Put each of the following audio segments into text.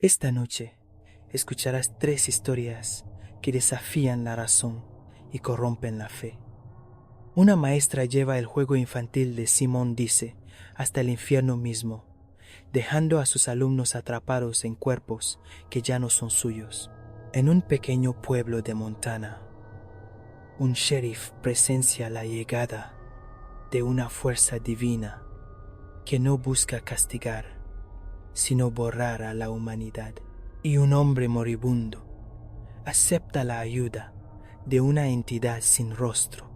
Esta noche escucharás 3 historias que desafían la razón y corrompen la fe. Una maestra lleva el juego infantil de Simón Dice hasta el infierno mismo, dejando a sus alumnos atrapados en cuerpos que ya no son suyos. En un pequeño pueblo de Montana, un sheriff presencia la llegada de una fuerza divina que no busca castigar, sino borrar a la humanidad. Y un hombre moribundo acepta la ayuda de una entidad sin rostro,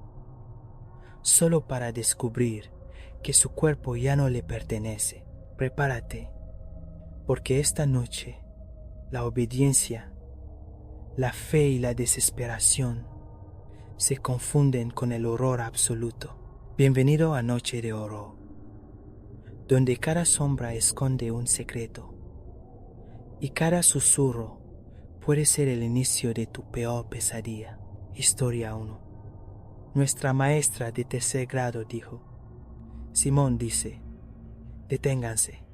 solo para descubrir que su cuerpo ya no le pertenece. Prepárate, porque esta noche la obediencia, la fe y la desesperación se confunden con el horror absoluto. Bienvenido a Noche de Horror, donde cada sombra esconde un secreto y cada susurro puede ser el inicio de tu peor pesadilla. Historia 1. Nuestra maestra de 3er grado dijo: Simón dice, deténganse.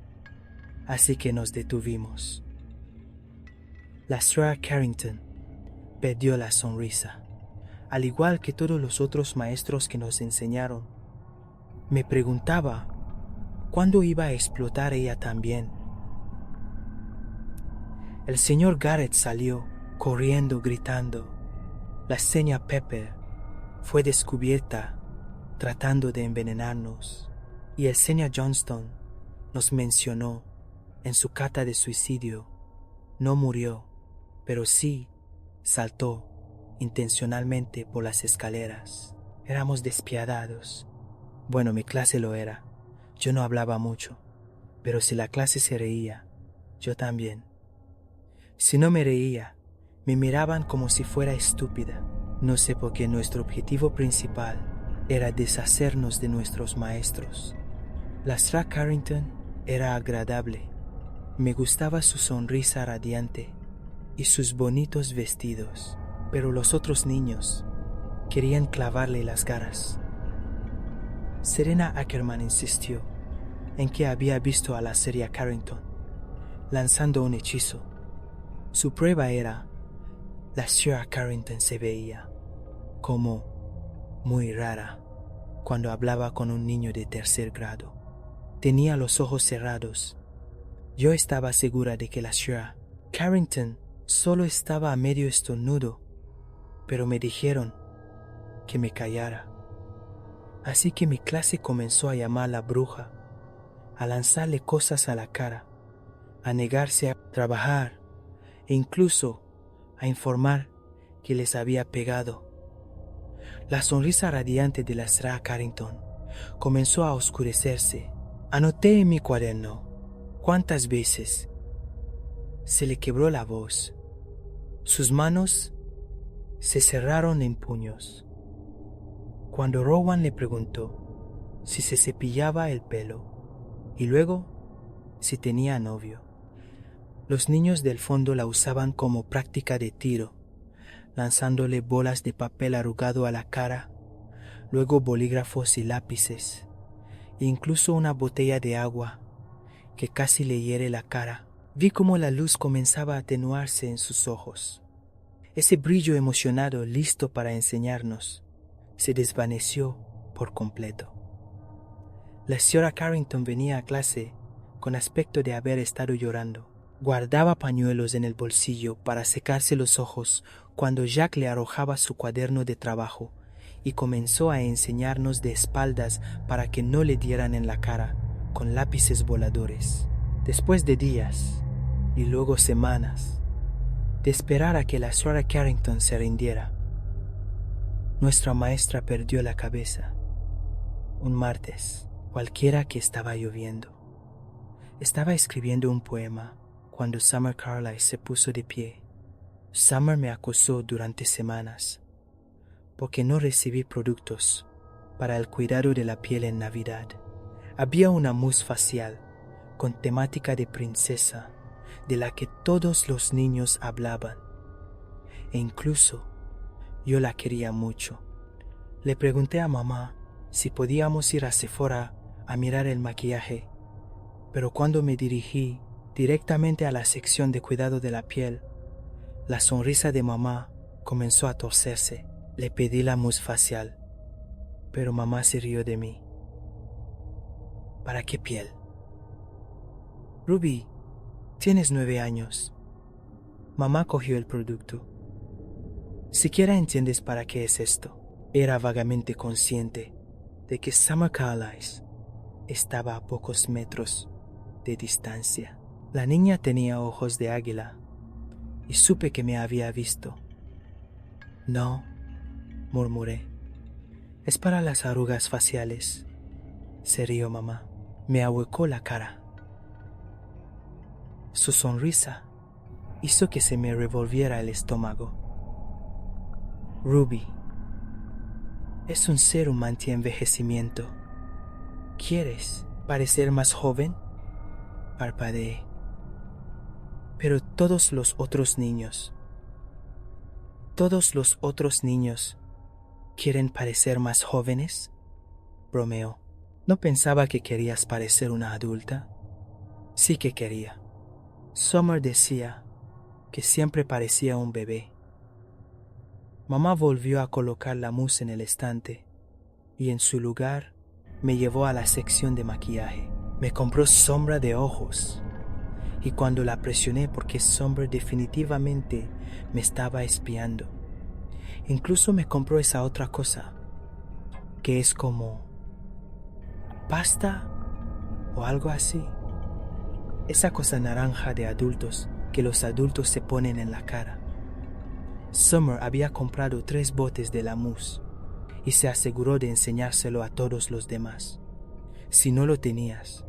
Así que nos detuvimos. La señora Carrington perdió la sonrisa, al igual que todos los otros maestros que nos enseñaron. Me preguntaba cuándo iba a explotar ella también. El señor Garrett salió corriendo gritando. La señora Pepper fue descubierta tratando de envenenarnos, y el señor Johnston nos mencionó en su carta de suicidio. No murió, pero sí saltó intencionalmente por las escaleras. Éramos despiadados. Bueno, mi clase lo era. Yo no hablaba mucho, pero si la clase se reía, yo también. Si no me reía, me miraban como si fuera estúpida. No sé por qué nuestro objetivo principal era deshacernos de nuestros maestros. La señora Carrington era agradable. Me gustaba su sonrisa radiante y sus bonitos vestidos, pero los otros niños querían clavarle las garras. Serena Ackerman insistió en que había visto a la señora Carrington lanzando un hechizo. Su prueba era: la señora Carrington se veía como muy rara cuando hablaba con un niño de 3er grado. Tenía los ojos cerrados. Yo estaba segura de que la señora Carrington solo estaba a medio estornudo, pero me dijeron que me callara. Así que mi clase comenzó a llamar a la bruja, a lanzarle cosas a la cara, a negarse a trabajar e incluso a informar que les había pegado. La sonrisa radiante de la señora Carrington comenzó a oscurecerse. Anoté en mi cuaderno cuántas veces se le quebró la voz. Sus manos se cerraron en puños. Cuando Rowan le preguntó si se cepillaba el pelo y luego si tenía novio. Los niños del fondo la usaban como práctica de tiro, lanzándole bolas de papel arrugado a la cara, luego bolígrafos y lápices, e incluso una botella de agua que casi le hiere la cara. Vi cómo la luz comenzaba a atenuarse en sus ojos. Ese brillo emocionado, listo para enseñarnos, se desvaneció por completo. La señora Carrington venía a clase con aspecto de haber estado llorando. Guardaba pañuelos en el bolsillo para secarse los ojos cuando Jack le arrojaba su cuaderno de trabajo y comenzó a enseñarnos de espaldas para que no le dieran en la cara con lápices voladores. Después de días y luego semanas de esperar a que la señora Carrington se rindiera, nuestra maestra perdió la cabeza. Un martes cualquiera que estaba lloviendo. Estaba escribiendo un poema cuando Summer Carlyle se puso de pie. Summer me acosó durante semanas porque no recibí productos para el cuidado de la piel en Navidad. Había una mousse facial con temática de princesa de la que todos los niños hablaban, e incluso yo la quería mucho. Le pregunté a mamá si podíamos ir a Sephora a mirar el maquillaje, pero cuando me dirigí Directamente a la sección de cuidado de la piel. La sonrisa de mamá comenzó a torcerse. Le pedí la mousse facial, pero mamá se rió de mí. ¿Para qué piel? Ruby, tienes 9 años. Mamá cogió el producto. ¿Siquiera entiendes para qué es esto? Era vagamente consciente de que Summer Carlisle estaba a pocos metros de distancia. La niña tenía ojos de águila y supe que me había visto. No, murmuré. Es para las arrugas faciales. Se rió mamá. Me ahuecó la cara. Su sonrisa hizo que se me revolviera el estómago. Ruby, es un serum anti-envejecimiento. ¿Quieres parecer más joven? Parpadeé. Pero todos los otros niños quieren parecer más jóvenes, bromeó. ¿No pensaba que querías parecer una adulta? Sí que quería. Summer decía que siempre parecía un bebé. Mamá volvió a colocar la mousse en el estante y en su lugar me llevó a la sección de maquillaje. Me compró sombra de ojos y cuando la presioné porque Summer definitivamente me estaba espiando. Incluso me compró esa otra cosa que es como pasta o algo así. Esa cosa naranja de adultos que los adultos se ponen en la cara. Summer había comprado 3 botes de la mousse y se aseguró de enseñárselo a todos los demás. Si no lo tenías,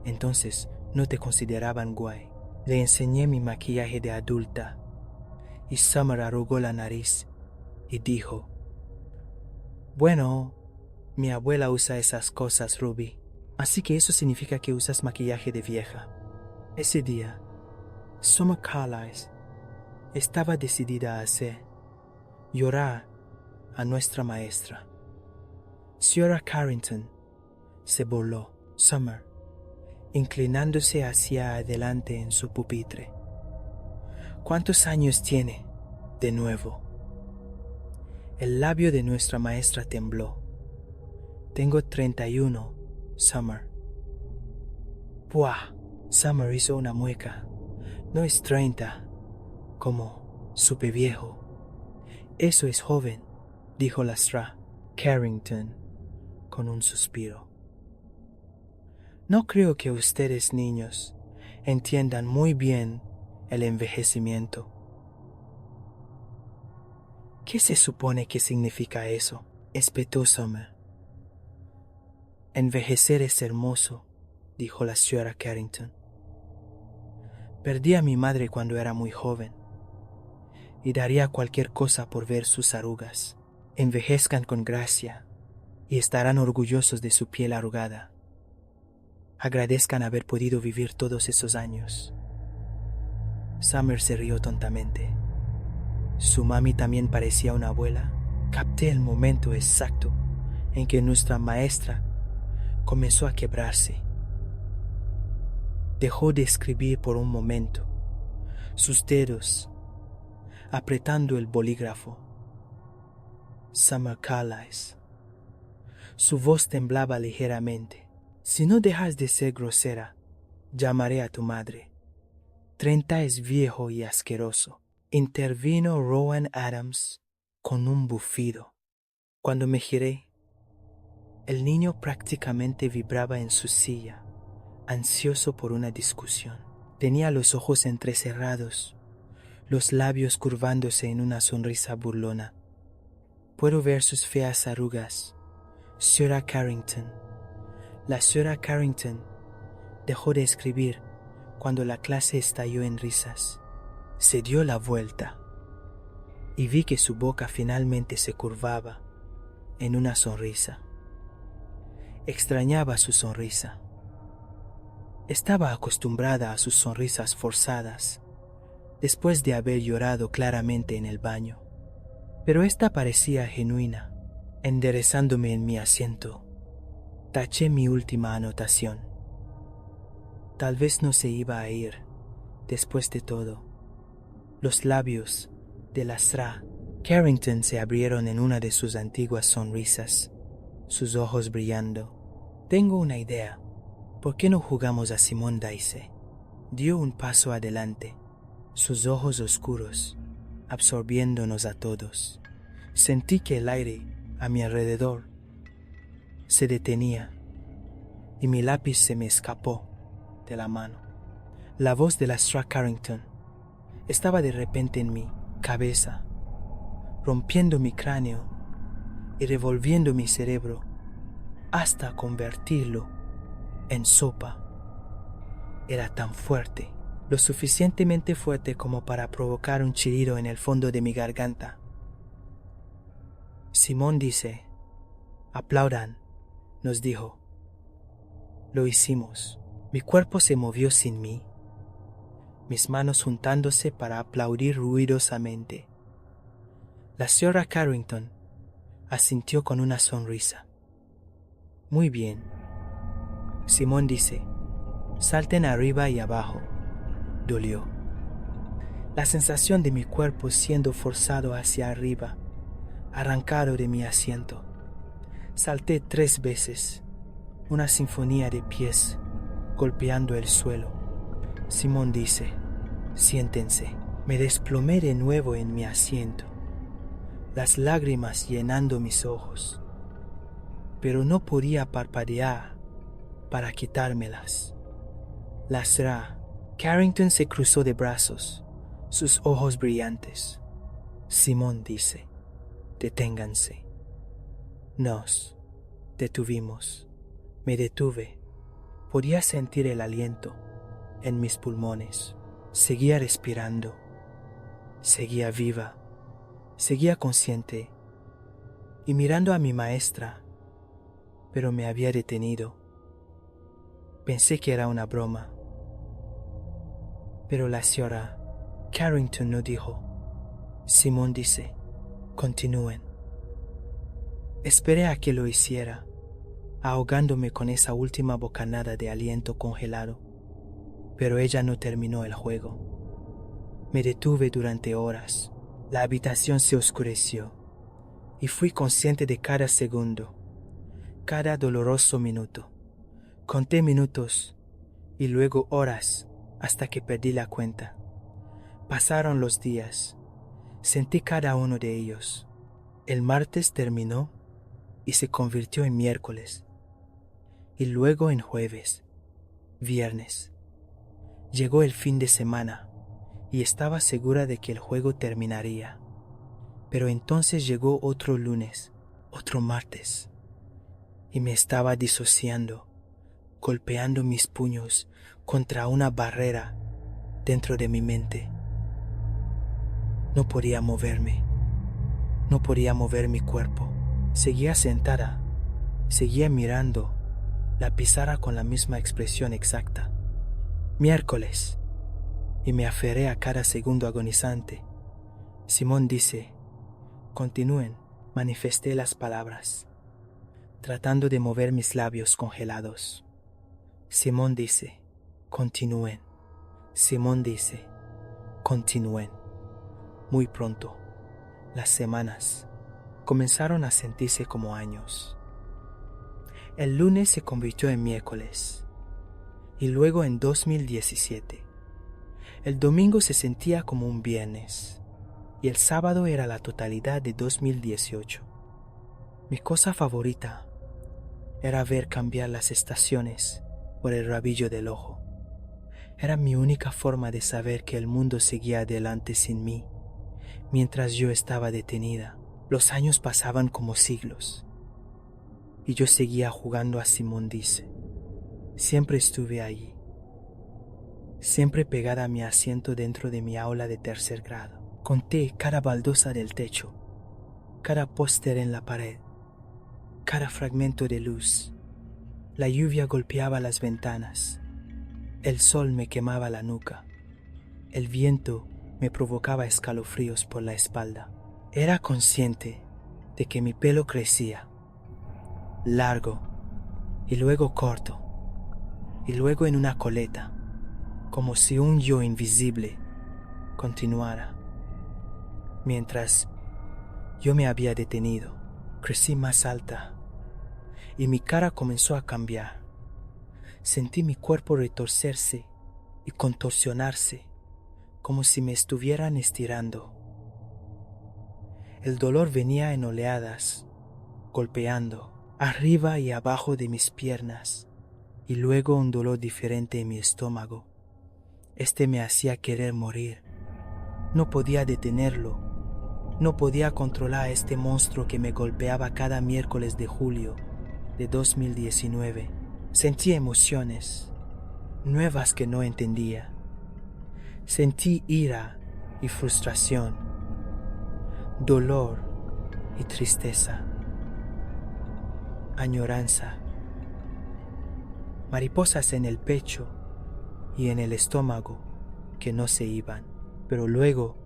entonces no te consideraban guay. Le enseñé mi maquillaje de adulta y Summer arrugó la nariz y dijo: Bueno, mi abuela usa esas cosas, Ruby, así que eso significa que usas maquillaje de vieja. Ese día, Summer Carlisle estaba decidida a hacer llorar a nuestra maestra. Señora Carrington se burló. Summer, inclinándose hacia adelante en su pupitre. ¿Cuántos años tiene? De nuevo. El labio de nuestra maestra tembló. Tengo 31, Summer. ¡Buah! Summer hizo una mueca. No es 30, como supe viejo. Eso es joven, dijo la Sra. Carrington con un suspiro. No creo que ustedes, niños, entiendan muy bien el envejecimiento. ¿Qué se supone que significa eso?, espetó Summer. Envejecer es hermoso, dijo la señora Carrington. Perdí a mi madre cuando era muy joven y daría cualquier cosa por ver sus arrugas. Envejezcan con gracia y estarán orgullosos de su piel arrugada. Agradezcan haber podido vivir todos esos años. Summer se rió tontamente. Su mami también parecía una abuela. Capté el momento exacto en que nuestra maestra comenzó a quebrarse. Dejó de escribir por un momento, sus dedos apretando el bolígrafo. Summer Carlisle. Su voz temblaba ligeramente. Si no dejas de ser grosera, llamaré a tu madre. 30 es viejo y asqueroso. Intervino Rowan Adams con un bufido. Cuando me giré, el niño prácticamente vibraba en su silla, ansioso por una discusión. Tenía los ojos entrecerrados, los labios curvándose en una sonrisa burlona. Puedo ver sus feas arrugas. Señora Carrington. La señora Carrington dejó de escribir cuando la clase estalló en risas. Se dio la vuelta y vi que su boca finalmente se curvaba en una sonrisa. Extrañaba su sonrisa. Estaba acostumbrada a sus sonrisas forzadas después de haber llorado claramente en el baño, pero esta parecía genuina. Enderezándome en mi asiento, taché mi última anotación. Tal vez no se iba a ir Después de todo, los labios de la Sra. Carrington se abrieron en una de sus antiguas sonrisas, sus ojos brillando. Tengo una idea. ¿Por qué no jugamos a Simón Dicey? Dio un paso adelante, sus ojos oscuros, absorbiéndonos a todos. Sentí que el aire a mi alrededor se detenía y mi lápiz se me escapó de la mano. La voz de la Sra. Carrington estaba de repente en mi cabeza, rompiendo mi cráneo y revolviendo mi cerebro hasta convertirlo en sopa. Era tan fuerte, lo suficientemente fuerte como para provocar un chillido en el fondo de mi garganta. Simón dice, aplaudan, nos dijo. Lo hicimos. Mi cuerpo se movió sin mí, mis manos juntándose para aplaudir ruidosamente. La señora Carrington asintió con una sonrisa. Muy bien. Simón dice, salten arriba y abajo. Dolió. La sensación de mi cuerpo siendo forzado hacia arriba, arrancado de mi asiento. Salté 3 veces, una sinfonía de pies golpeando el suelo. Simón dice, siéntense. Me desplomé de nuevo en mi asiento, las lágrimas llenando mis ojos, pero no podía parpadear para quitármelas. La Sra. Carrington se cruzó de brazos, sus ojos brillantes. Simón dice, deténganse. Nos detuvimos. Me detuve. Podía sentir el aliento en mis pulmones. Seguía respirando. Seguía viva. Seguía consciente. Y mirando a mi maestra, pero me había detenido. Pensé que era una broma. Pero la señora Carrington no dijo. Simón dice, continúen. Esperé a que lo hiciera, ahogándome con esa última bocanada de aliento congelado, pero ella no terminó el juego. Me detuve durante horas. La habitación se oscureció y fui consciente de cada segundo, cada doloroso minuto. Conté minutos y luego horas hasta que perdí la cuenta. Pasaron los días. Sentí cada uno de ellos. El martes terminó y se convirtió en miércoles, y luego en jueves, viernes. Llegó el fin de semana y estaba segura de que el juego terminaría. Pero entonces llegó otro lunes, otro martes, y me estaba disociando, golpeando mis puños contra una barrera dentro de mi mente. No podía moverme, no podía mover mi cuerpo. Seguía sentada, seguía mirando la pizarra con la misma expresión exacta. Miércoles, y me aferré a cada segundo agonizante. Simón dice, continúen. Manifesté las palabras, tratando de mover mis labios congelados. Simón dice, continúen. Simón dice, continúen. Muy pronto, las semanas comenzaron a sentirse como años. El lunes se convirtió en miércoles y luego en 2017. El domingo se sentía como un viernes y el sábado era la totalidad de 2018. Mi cosa favorita era ver cambiar las estaciones por el rabillo del ojo. Era mi única forma de saber que el mundo seguía adelante sin mí, mientras yo estaba detenida. Los años pasaban como siglos, y yo seguía jugando a Simón dice. Siempre estuve allí, siempre pegada a mi asiento dentro de mi aula de 3er grado. Conté cada baldosa del techo, cada póster en la pared, cada fragmento de luz. La lluvia golpeaba las ventanas, el sol me quemaba la nuca, el viento me provocaba escalofríos por la espalda. Era consciente de que mi pelo crecía, largo, y luego corto, y luego en una coleta, como si un yo invisible continuara. Mientras yo me había detenido, crecí más alta y mi cara comenzó a cambiar. Sentí mi cuerpo retorcerse y contorsionarse como si me estuvieran estirando. El dolor venía en oleadas, golpeando arriba y abajo de mis piernas, y luego un dolor diferente en mi estómago. Este me hacía querer morir. No podía detenerlo. No podía controlar a este monstruo que me golpeaba cada miércoles de julio de 2019. Sentí emociones nuevas que no entendía. Sentí ira y frustración, dolor y tristeza, añoranza, mariposas en el pecho y en el estómago que no se iban. Pero luego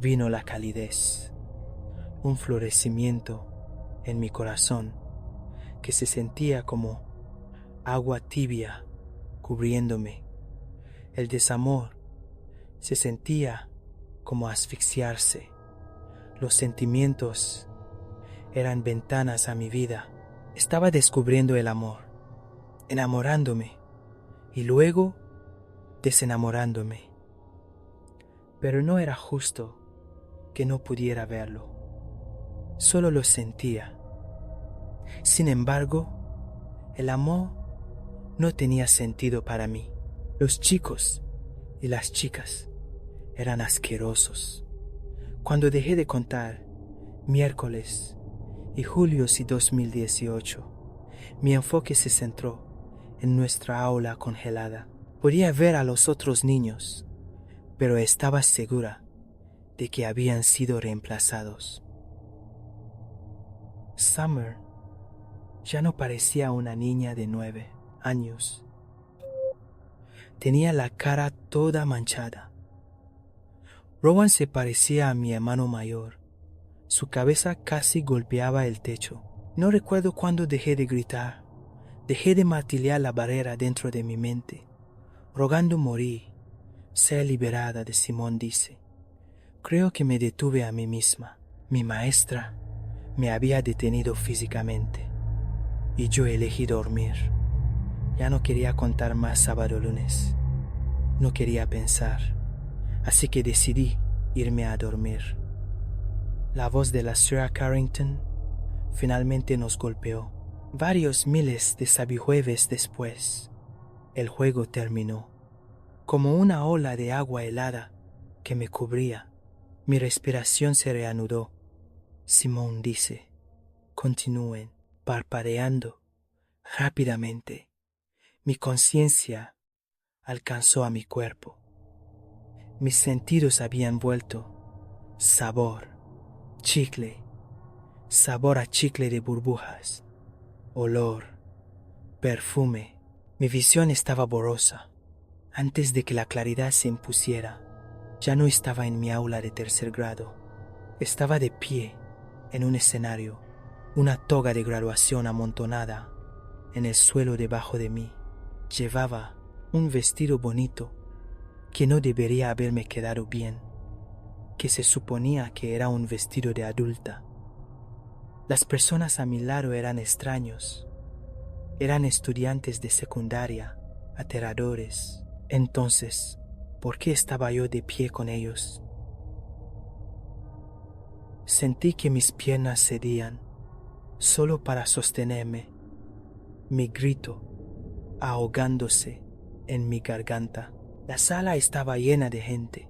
vino la calidez, un florecimiento en mi corazón que se sentía como agua tibia cubriéndome. El desamor se sentía como asfixiarse. Los sentimientos eran ventanas a mi vida. Estaba descubriendo el amor, enamorándome y luego desenamorándome. Pero no era justo que no pudiera verlo. Solo lo sentía. Sin embargo, el amor no tenía sentido para mí. Los chicos y las chicas eran asquerosos. Cuando dejé de contar miércoles y julios de 2018, mi enfoque se centró en nuestra aula congelada. Podía ver a los otros niños, pero estaba segura de que habían sido reemplazados. Summer ya no parecía una niña de 9 años. Tenía la cara toda manchada. Rowan se parecía a mi hermano mayor. Su cabeza casi golpeaba el techo. No recuerdo cuándo dejé de gritar. Dejé de martillear la barrera dentro de mi mente, rogando morir, ser liberada de Simone dice. Creo que me detuve a mí misma. Mi maestra me había detenido físicamente y yo elegí dormir. Ya no quería contar más sábado lunes. No quería pensar. Así que decidí irme a dormir. La voz de la señora Carrington finalmente nos golpeó. Varios miles de sabijueves después, el juego terminó. Como una ola de agua helada que me cubría, mi respiración se reanudó. Simone dice, continúen, parpadeando rápidamente. Mi conciencia alcanzó a mi cuerpo. Mis sentidos habían vuelto. Sabor, chicle, sabor a chicle de burbujas, olor, perfume. Mi visión estaba borrosa. Antes de que la claridad se impusiera, ya no estaba en mi aula de tercer grado. Estaba de pie en un escenario, una toga de graduación amontonada en el suelo debajo de mí. Llevaba un vestido bonito que no debería haberme quedado bien, que se suponía que era un vestido de adulta. Las personas a mi lado eran extraños, eran estudiantes de secundaria, aterradores. Entonces, ¿por qué estaba yo de pie con ellos? Sentí que mis piernas cedían, solo para sostenerme, mi grito ahogándose en mi garganta. La sala estaba llena de gente,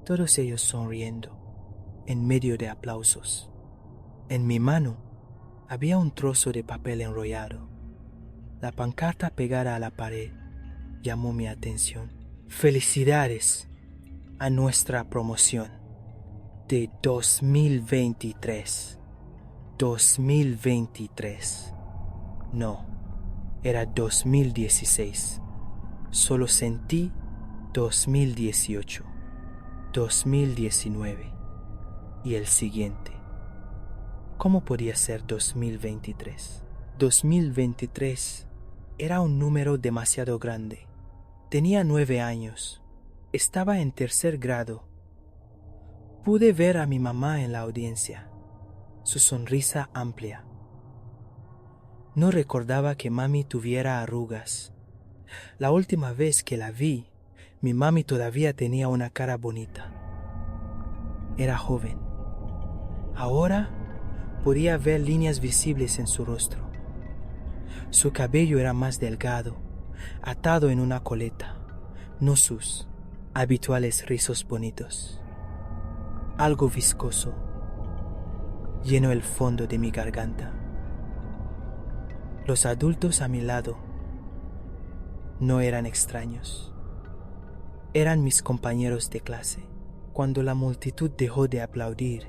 todos ellos sonriendo, en medio de aplausos. En mi mano había un trozo de papel enrollado. La pancarta pegada a la pared llamó mi atención. Felicidades a nuestra promoción de 2023. 2023. No, era 2016. Solo sentí 2018, 2019 y el siguiente. ¿Cómo podía ser 2023? 2023 era un número demasiado grande, Tenía 9 años. Estaba en tercer grado. Pude ver a mi mamá en la audiencia, su sonrisa amplia. No recordaba que mami tuviera arrugas. La última vez que la vi, mi mami todavía tenía una cara bonita. Era joven. Ahora podía ver líneas visibles en su rostro. Su cabello era más delgado, atado en una coleta, no sus habituales rizos bonitos. Algo viscoso llenó el fondo de mi garganta. Los adultos a mi lado no eran extraños. Eran mis compañeros de clase. Cuando la multitud dejó de aplaudir,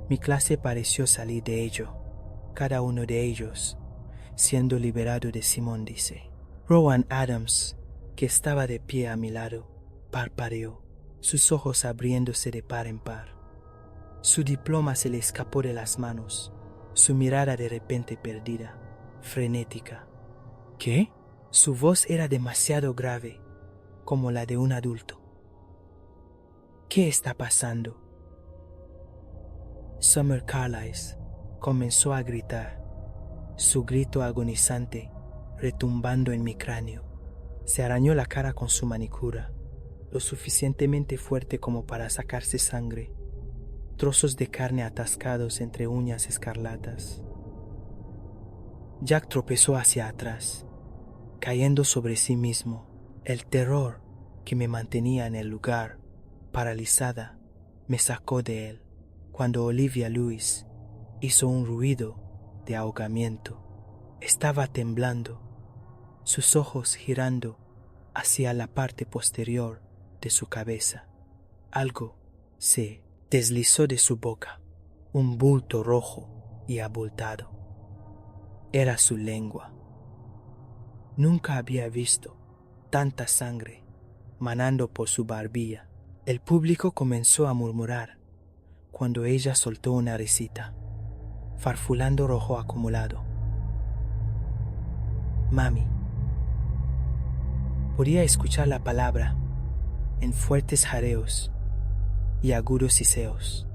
mi clase pareció salir de ello, cada uno de ellos siendo liberado de Simón, dice. Rowan Adams, que estaba de pie a mi lado, parpadeó, sus ojos abriéndose de par en par. Su diploma se le escapó de las manos, su mirada de repente perdida, frenética. ¿Qué? Su voz era demasiado grave, como la de un adulto. ¿Qué está pasando? Summer Carlisle comenzó a gritar, su grito agonizante retumbando en mi cráneo. Se arañó la cara con su manicura, lo suficientemente fuerte como para sacarse sangre, trozos de carne atascados entre uñas escarlatas. Jack tropezó hacia atrás, cayendo sobre sí mismo. El terror que me mantenía en el lugar, paralizada, me sacó de él cuando Olivia Lewis hizo un ruido de ahogamiento. Estaba temblando, sus ojos girando hacia la parte posterior de su cabeza. Algo se deslizó de su boca, un bulto rojo y abultado. Era su lengua. Nunca había visto tanta sangre manando por su barbilla. El público comenzó a murmurar cuando ella soltó una risita, farfulando rojo acumulado. Mami. Podía escuchar la palabra en fuertes jadeos y agudos siseos.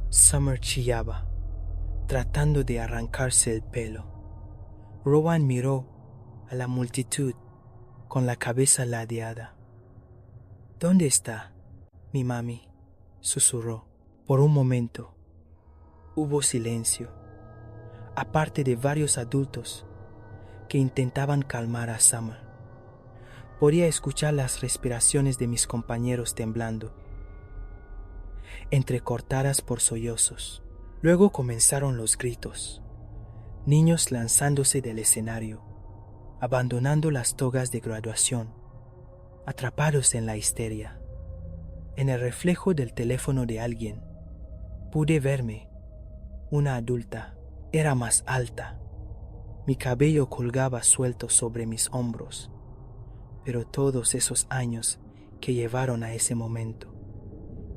Summer chillaba, tratando de arrancarse el pelo. Rowan miró a la multitud con la cabeza ladeada. ¿Dónde está mi mami?, susurró. Por un momento hubo silencio, aparte de varios adultos que intentaban calmar a Summer. Podía escuchar las respiraciones de mis compañeros temblando, entrecortadas por sollozos. Luego comenzaron los gritos, niños lanzándose del escenario, abandonando las togas de graduación, atrapados en la histeria. En el reflejo del teléfono de alguien, pude verme, una adulta. Era más alta. Mi cabello colgaba suelto sobre mis hombros, pero todos esos años que llevaron a ese momento,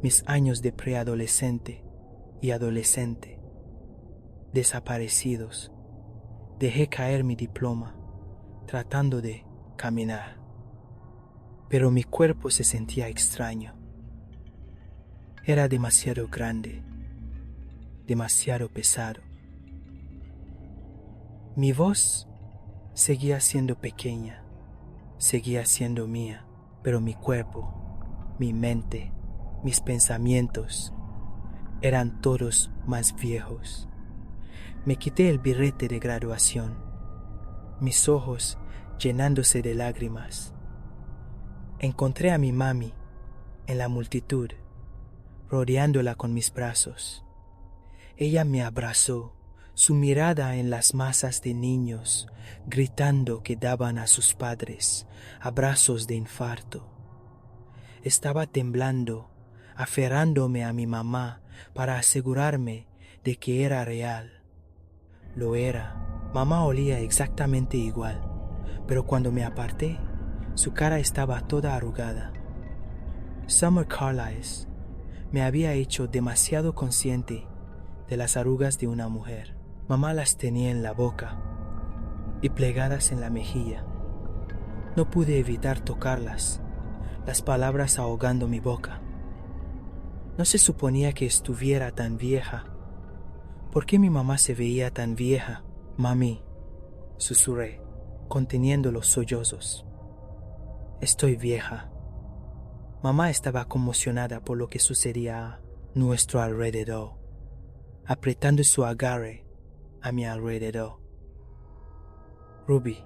mis años de preadolescente y adolescente, desaparecidos, dejé caer mi diploma, tratando de caminar, pero mi cuerpo se sentía extraño. Era demasiado grande, demasiado pesado. Mi voz seguía siendo pequeña, seguía siendo mía, pero mi cuerpo, mi mente, mis pensamientos eran todos más viejos. Me quité el birrete de graduación, mis ojos llenándose de lágrimas. Encontré a mi mami en la multitud, rodeándola con mis brazos. Ella me abrazó, su mirada en las masas de niños, gritando que daban a sus padres abrazos de infarto. Estaba temblando, aferrándome a mi mamá para asegurarme de que era real. Lo era. Mamá olía exactamente igual, pero cuando me aparté, su cara estaba toda arrugada. Summer Carlisle me había hecho demasiado consciente de las arrugas de una mujer. Mamá las tenía en la boca y plegadas en la mejilla. No pude evitar tocarlas, las palabras ahogando mi boca. No se suponía que estuviera tan vieja. ¿Por qué mi mamá se veía tan vieja? Mami, susurré, conteniendo los sollozos. Estoy vieja. Mamá estaba conmocionada por lo que sucedía a nuestro alrededor, apretando su agarre a mi alrededor. Ruby,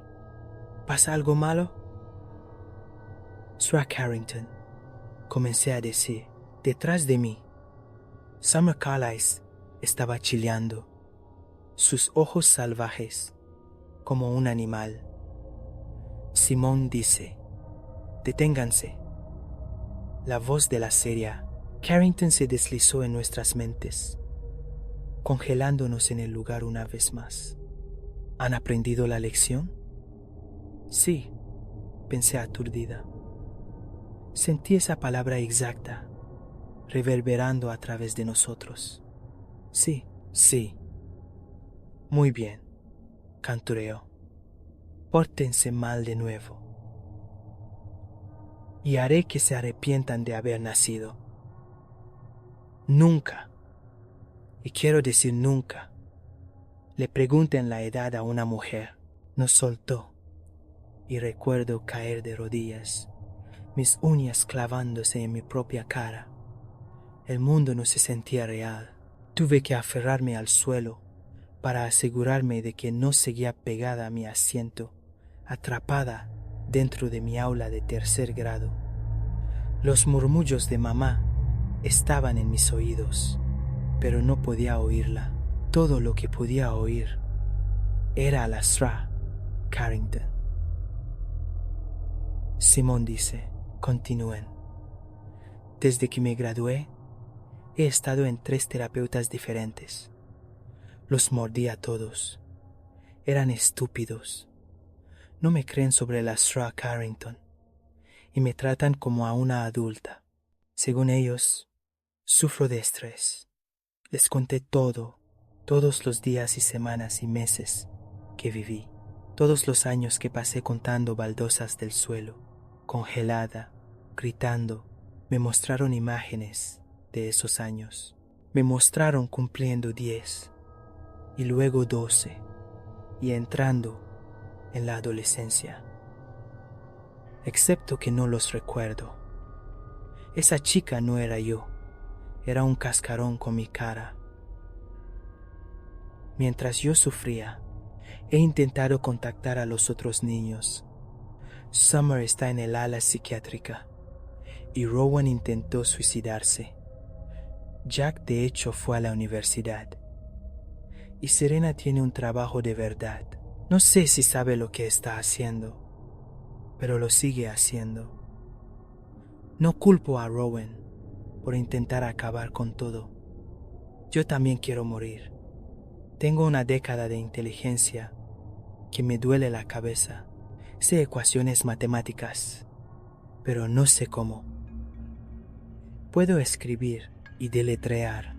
¿pasa algo malo? Sra Carrington, comencé a decir, detrás de mí. Summer Carlisle estaba chilleando, sus ojos salvajes, como un animal. Simón dice, deténganse. La voz de la seria Carrington se deslizó en nuestras mentes, congelándonos en el lugar una vez más. ¿Han aprendido la lección? Sí, pensé aturdida. Sentí esa palabra exacta, reverberando a través de nosotros. Sí, sí. Muy bien, cantureó. Pórtense mal de nuevo. Y haré que se arrepientan de haber nacido. Nunca, y quiero decir nunca, le pregunten la edad a una mujer. Nos soltó, y recuerdo caer de rodillas, mis uñas clavándose en mi propia cara. El mundo no se sentía real. Tuve que aferrarme al suelo para asegurarme de que no seguía pegada a mi asiento, atrapada dentro de mi aula de tercer grado. Los murmullos de mamá estaban en mis oídos, pero no podía oírla. Todo lo que podía oír era a la Sra Carrington. Simón dice, continúen. Desde que me gradué, he estado en 3 terapeutas diferentes. Los mordí a todos. Eran estúpidos. No me creen sobre la Sra Carrington y me tratan como a una adulta. Según ellos, sufro de estrés. Les conté todo, todos los días y semanas y meses que viví, todos los años que pasé contando baldosas del suelo, congelada, gritando. Me mostraron imágenes de esos años. Me mostraron cumpliendo 10 y luego 12 y entrando en la adolescencia. Excepto que no los recuerdo. Esa chica no era yo, era un cascarón con mi cara. Mientras yo sufría, he intentado contactar a los otros niños. Summer está en el ala psiquiátrica y Rowan intentó suicidarse. Jack de hecho fue a la universidad. Y Serena tiene un trabajo de verdad. No sé si sabe lo que está haciendo, pero lo sigue haciendo. No culpo a Rowan por intentar acabar con todo. Yo también quiero morir. Tengo una década de inteligencia que me duele la cabeza. Sé ecuaciones matemáticas, pero no sé cómo. Puedo escribir y deletrear,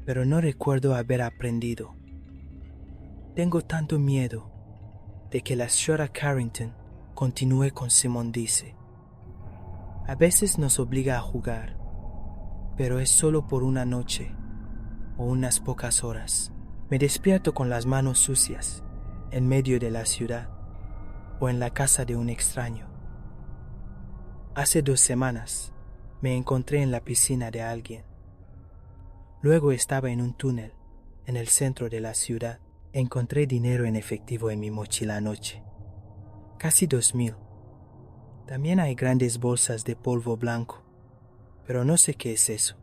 pero no recuerdo haber aprendido. Tengo tanto miedo de que la Sra Carrington continúe con Simón dice. A veces nos obliga a jugar, pero es solo por una noche o unas pocas horas. Me despierto con las manos sucias en medio de la ciudad o en la casa de un extraño. Hace 2 semanas me encontré en la piscina de alguien. Luego estaba en un túnel en el centro de la ciudad. Encontré dinero en efectivo en mi mochila anoche. Casi 2,000. También hay grandes bolsas de polvo blanco, pero no sé qué es eso.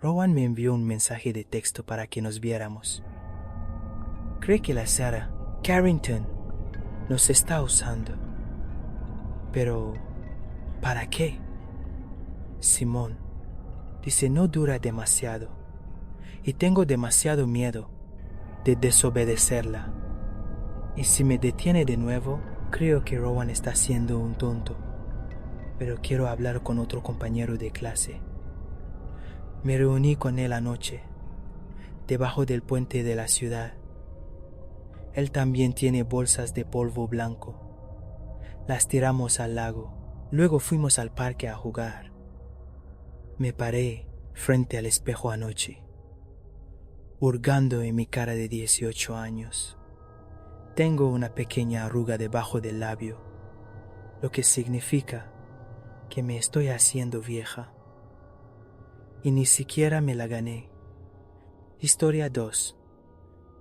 Rowan me envió un mensaje de texto para que nos viéramos. Cree que la Sra Carrington nos está usando. Pero, ¿para qué? Simón dice no dura demasiado y tengo demasiado miedo de desobedecerla. Y si me detiene de nuevo, creo que Rowan está siendo un tonto. Pero quiero hablar con otro compañero de clase. Me reuní con él anoche, debajo del puente de la ciudad. Él también tiene bolsas de polvo blanco. Las tiramos al lago. Luego fuimos al parque a jugar. Me paré frente al espejo anoche, hurgando en mi cara de 18 años. Tengo una pequeña arruga debajo del labio, lo que significa que me estoy haciendo vieja. Y ni siquiera me la gané. Historia 2.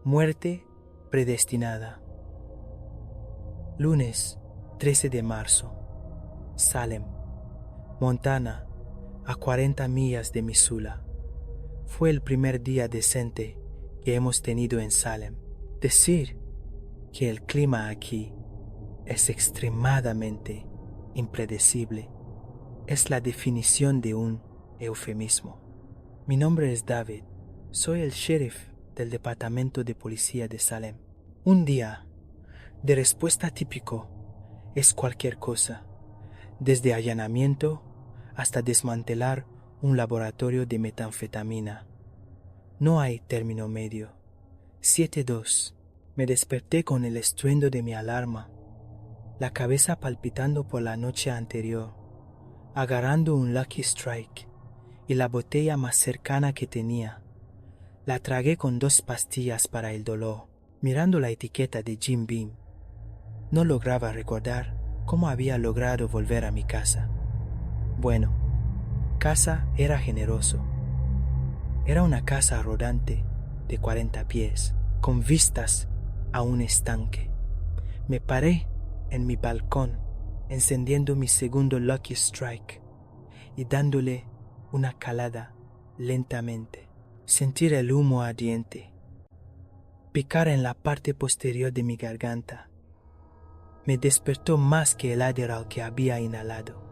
Muerte predestinada. Lunes 13 de marzo. Salem, Montana, a 40 millas de Missoula. Fue el primer día decente que hemos tenido en Salem. Decir que el clima aquí es extremadamente impredecible es la definición de un eufemismo. Mi nombre es David. Soy el sheriff del Departamento de Policía de Salem. Un día de respuesta típico es cualquier cosa, desde allanamiento hasta desmantelar un laboratorio de metanfetamina. No hay término medio. 7:2. Me desperté con el estruendo de mi alarma, la cabeza palpitando por la noche anterior, agarrando un Lucky Strike y la botella más cercana que tenía. La tragué con 2 pastillas para el dolor, mirando la etiqueta de Jim Beam. No lograba recordar cómo había logrado volver a mi casa. Bueno, casa era generoso. Era una casa rodante de 40 pies, con vistas a un estanque. Me paré en mi balcón, encendiendo mi segundo Lucky Strike y dándole una calada lentamente. Sentir el humo ardiente picar en la parte posterior de mi garganta me despertó más que el Adderall que había inhalado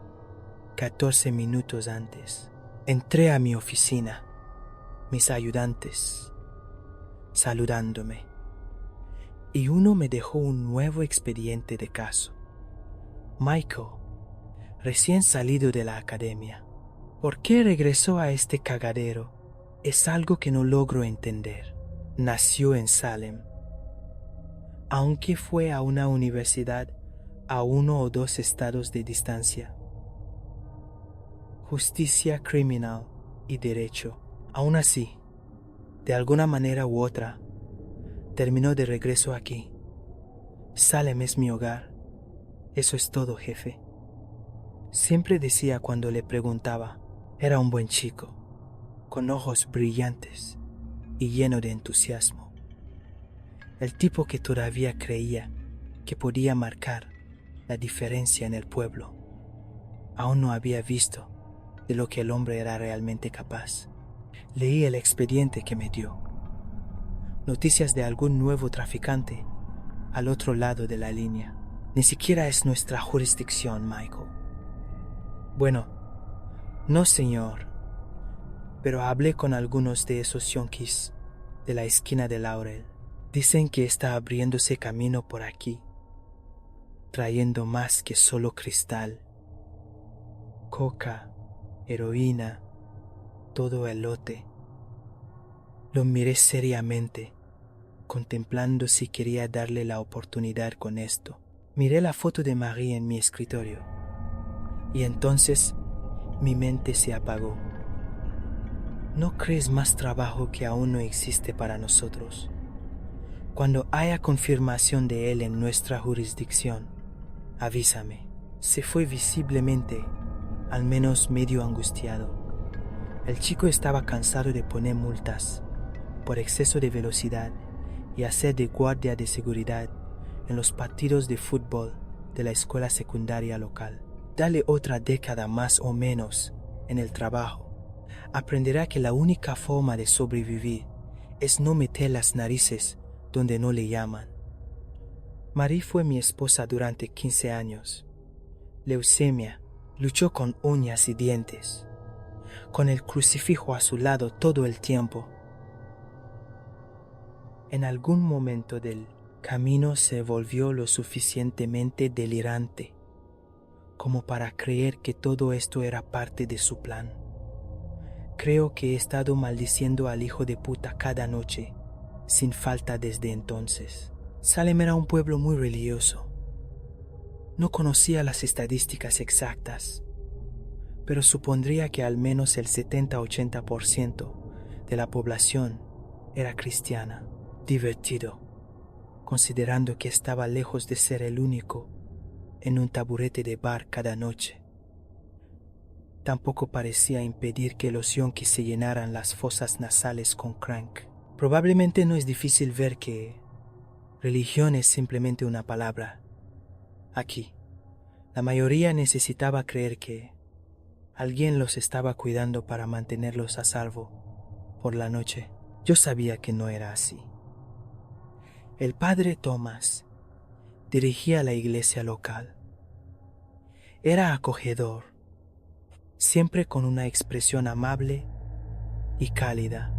14 minutos antes. Entré a mi oficina, mis ayudantes saludándome, y uno me dejó un nuevo expediente de caso. Michael, recién salido de la academia. ¿Por qué regresó a este cagadero? Es algo que no logro entender. Nació en Salem, aunque fue a una universidad a 1 o 2 estados de distancia. Justicia criminal y derecho. Aún así, de alguna manera u otra, terminó de regreso aquí. Salem es mi hogar. Eso es todo, jefe. Siempre decía cuando le preguntaba, era un buen chico, con ojos brillantes y lleno de entusiasmo. El tipo que todavía creía que podía marcar la diferencia en el pueblo. Aún no había visto de lo que el hombre era realmente capaz. Leí el expediente que me dio. Noticias de algún nuevo traficante al otro lado de la línea. Ni siquiera es nuestra jurisdicción, Michael. Bueno, no, señor, pero hablé con algunos de esos yonkis de la esquina de Laurel. Dicen que está abriéndose camino por aquí, trayendo más que solo cristal, coca, heroína, todo el lote. Lo miré seriamente, contemplando si quería darle la oportunidad con esto. Miré la foto de Marie en mi escritorio, y entonces mi mente se apagó. ¿No crees más trabajo que aún no existe para nosotros? Cuando haya confirmación de él en nuestra jurisdicción, avísame. Se fue visiblemente, al menos medio angustiado. El chico estaba cansado de poner multas por exceso de velocidad y hacer de guardia de seguridad en los partidos de fútbol de la escuela secundaria local. Dale otra década más o menos en el trabajo. Aprenderá que la única forma de sobrevivir es no meter las narices donde no le llaman. Marie fue mi esposa durante 15 años. Leucemia, luchó con uñas y dientes, con el crucifijo a su lado todo el tiempo. En algún momento del camino se volvió lo suficientemente delirante como para creer que todo esto era parte de su plan. Creo que he estado maldiciendo al hijo de puta cada noche, sin falta desde entonces. Salem era un pueblo muy religioso. No conocía las estadísticas exactas, pero supondría que al menos el 70-80% de la población era cristiana. Divertido, considerando que estaba lejos de ser el único en un taburete de bar cada noche. Tampoco parecía impedir que los yonkis se llenaran las fosas nasales con crank. Probablemente no es difícil ver que religión es simplemente una palabra. Aquí, la mayoría necesitaba creer que alguien los estaba cuidando para mantenerlos a salvo por la noche. Yo sabía que no era así. El padre Thomas dirigía la iglesia local. Era acogedor, siempre con una expresión amable y cálida.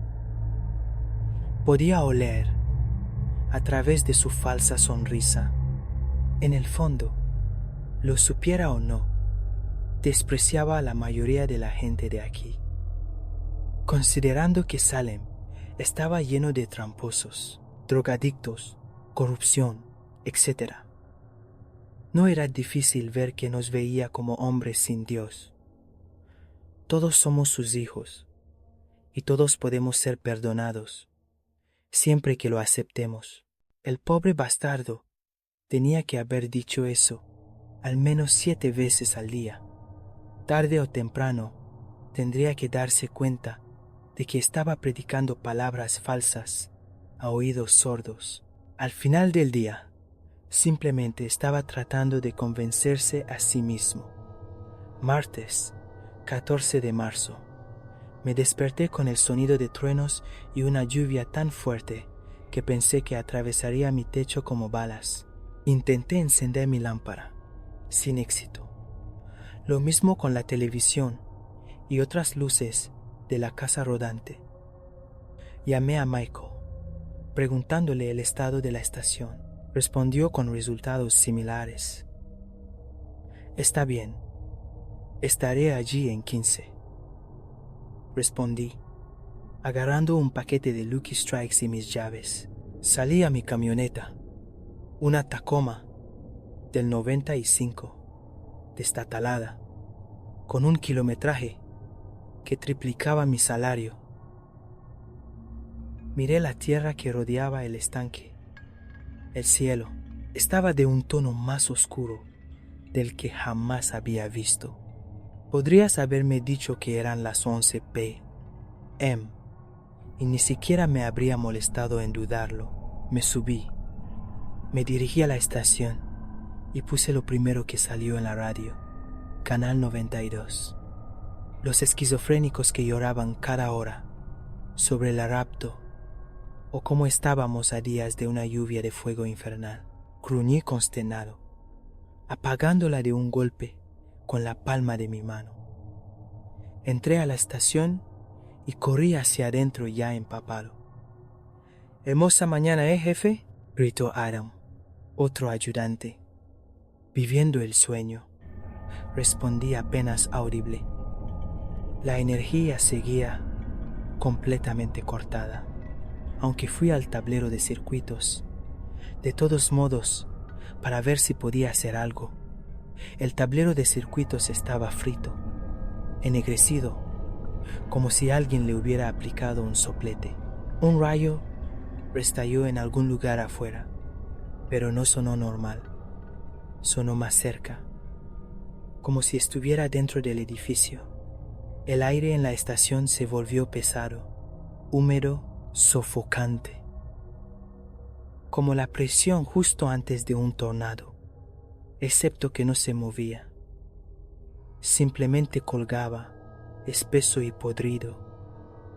Podía oler, a través de su falsa sonrisa, en el fondo, lo supiera o no, despreciaba a la mayoría de la gente de aquí. Considerando que Salem estaba lleno de tramposos, drogadictos, corrupción, etc., no era difícil ver que nos veía como hombres sin Dios. Todos somos sus hijos, y todos podemos ser perdonados, siempre que lo aceptemos. El pobre bastardo tenía que haber dicho eso al menos 7 veces al día. Tarde o temprano tendría que darse cuenta de que estaba predicando palabras falsas a oídos sordos. Al final del día, simplemente estaba tratando de convencerse a sí mismo. Martes, 14 de marzo. Me desperté con el sonido de truenos y una lluvia tan fuerte que pensé que atravesaría mi techo como balas. Intenté encender mi lámpara, sin éxito. Lo mismo con la televisión y otras luces de la casa rodante. Llamé a Michael, preguntándole el estado de la estación. Respondió con resultados similares. Está bien, estaré allí en 15. Respondí, agarrando un paquete de Lucky Strikes y mis llaves. Salí a mi camioneta, una Tacoma del 95, destatalada, con un kilometraje que triplicaba mi salario. Miré la tierra que rodeaba el estanque. El cielo estaba de un tono más oscuro del que jamás había visto. Podrías haberme dicho que eran las 11 p.m. y ni siquiera me habría molestado en dudarlo. Me subí, me dirigí a la estación y puse lo primero que salió en la radio, Canal 92. Los esquizofrénicos que lloraban cada hora sobre el rapto o cómo estábamos a días de una lluvia de fuego infernal. Gruñí consternado, apagándola de un golpe con la palma de mi mano. Entré a la estación y corrí hacia adentro ya empapado. «Hermosa mañana, jefe?» gritó Adam, otro ayudante. «Viviendo el sueño», respondí apenas audible. La energía seguía completamente cortada. Aunque fui al tablero de circuitos, de todos modos, para ver si podía hacer algo. El tablero de circuitos estaba frito, ennegrecido, como si alguien le hubiera aplicado un soplete. Un rayo restalló en algún lugar afuera, pero no sonó normal. Sonó más cerca, como si estuviera dentro del edificio. El aire en la estación se volvió pesado, húmedo, sofocante, como la presión justo antes de un tornado, excepto que no se movía. Simplemente colgaba, espeso y podrido,